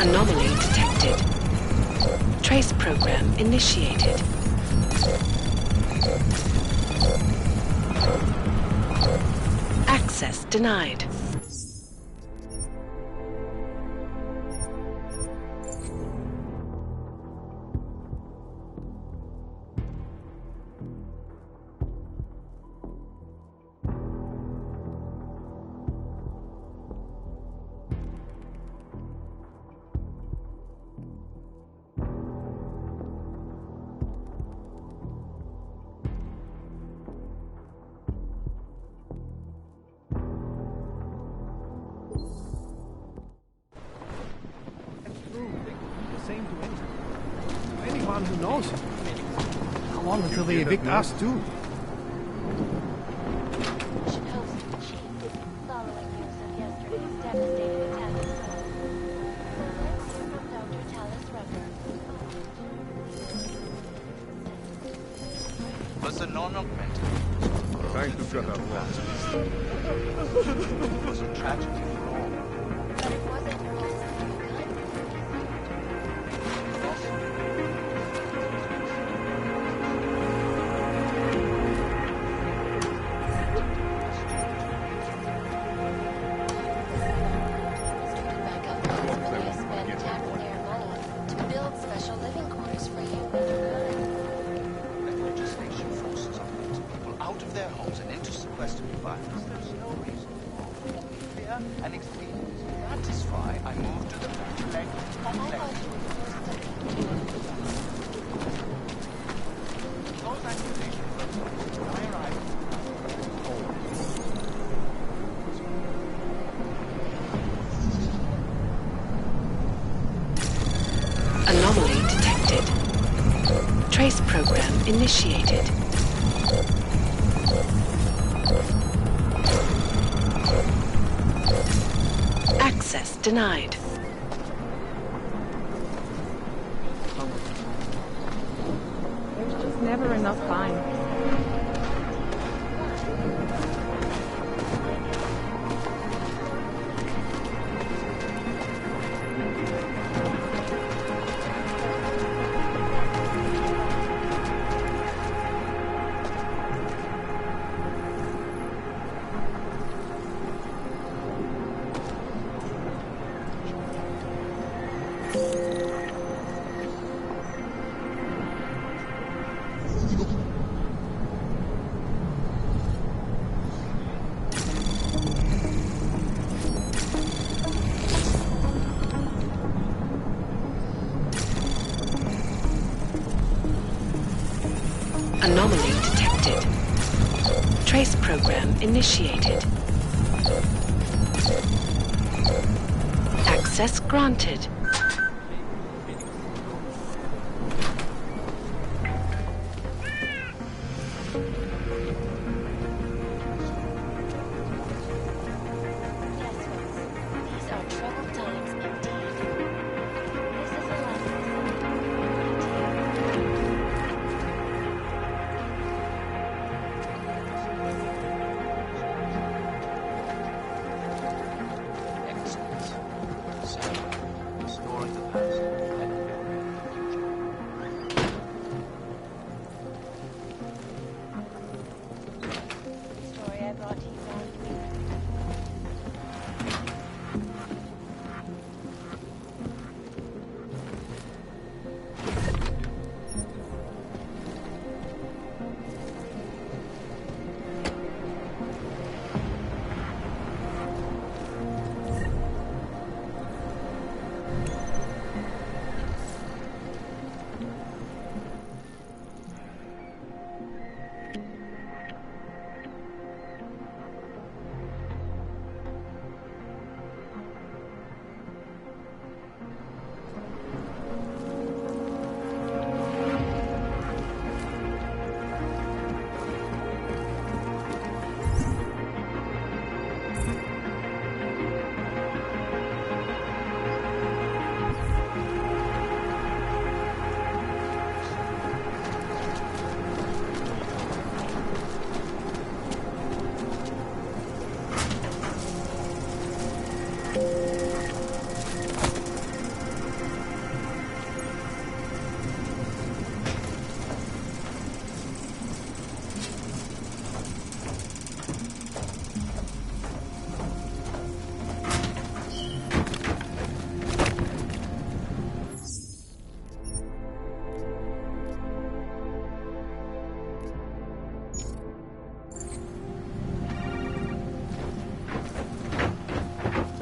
Anomaly detected. Trace program initiated. Access denied. Anyone who knows. How long until they evict us too? Was a non-augmented. Trying to shut up. It was a tragedy for all. But it wasn't and experience. That is why I moved to the complex. Those accusations were false. When I arrived, Anomaly detected. Trace program initiated. Access denied. There's just never enough time. Anomaly detected. Trace program initiated. Access granted.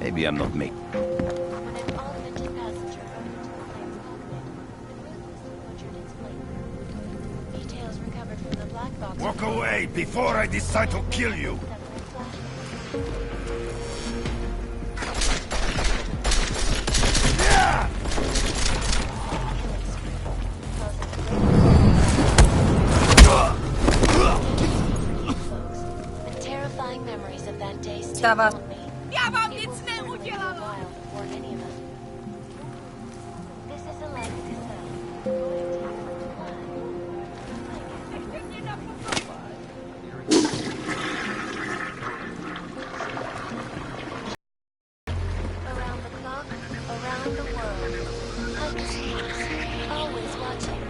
Maybe I'm not making... Walk away before I decide to kill you! The terrifying memories of that day still Stava. haunt me. Já vám nic neudělalo! For any of us. This is a legacy cell. Around the clock, around the world. Hoodbros2's, always watching.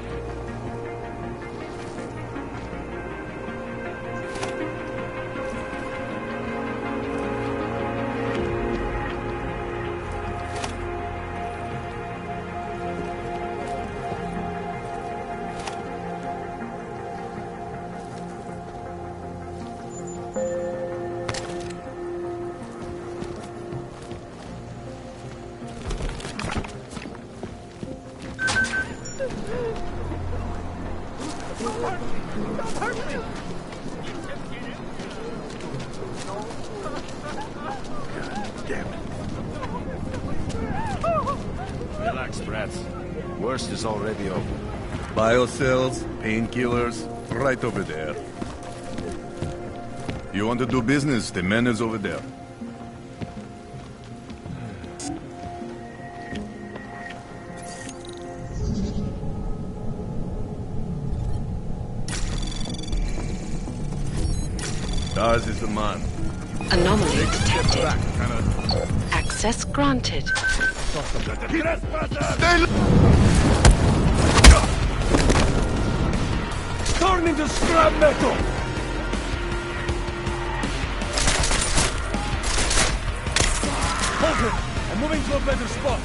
Relax, brats. Worst is already over. Biocells, painkillers, right over there. You want to do business, the man is over there. Daz is the man. Anomaly detected. Access granted. Turn into scrap metal! Hold it! I'm moving to a better spot.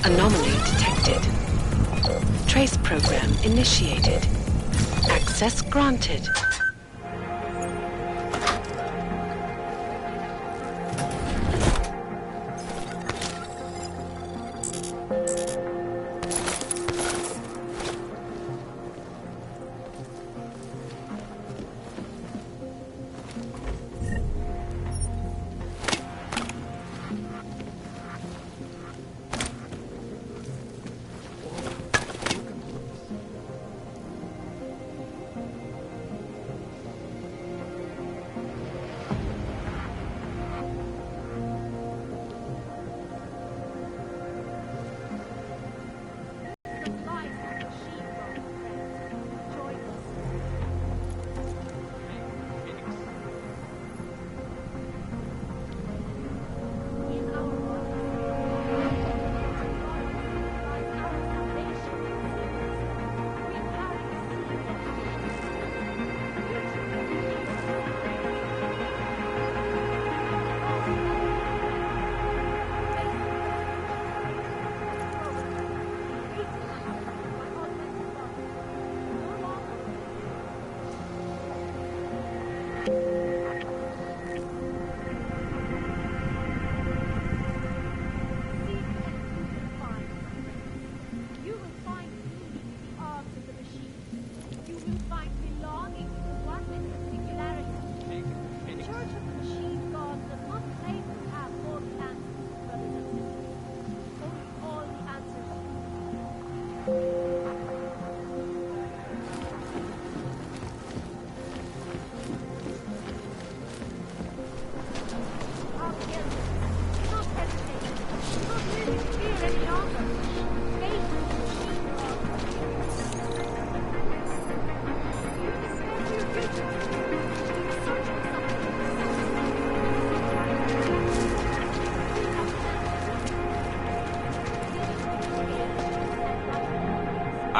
Anomaly detected. Trace program initiated. Access granted.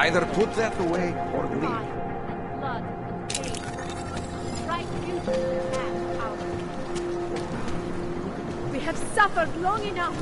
Either put that away or leave. Blood, pain. Retribution has power. We have suffered long enough.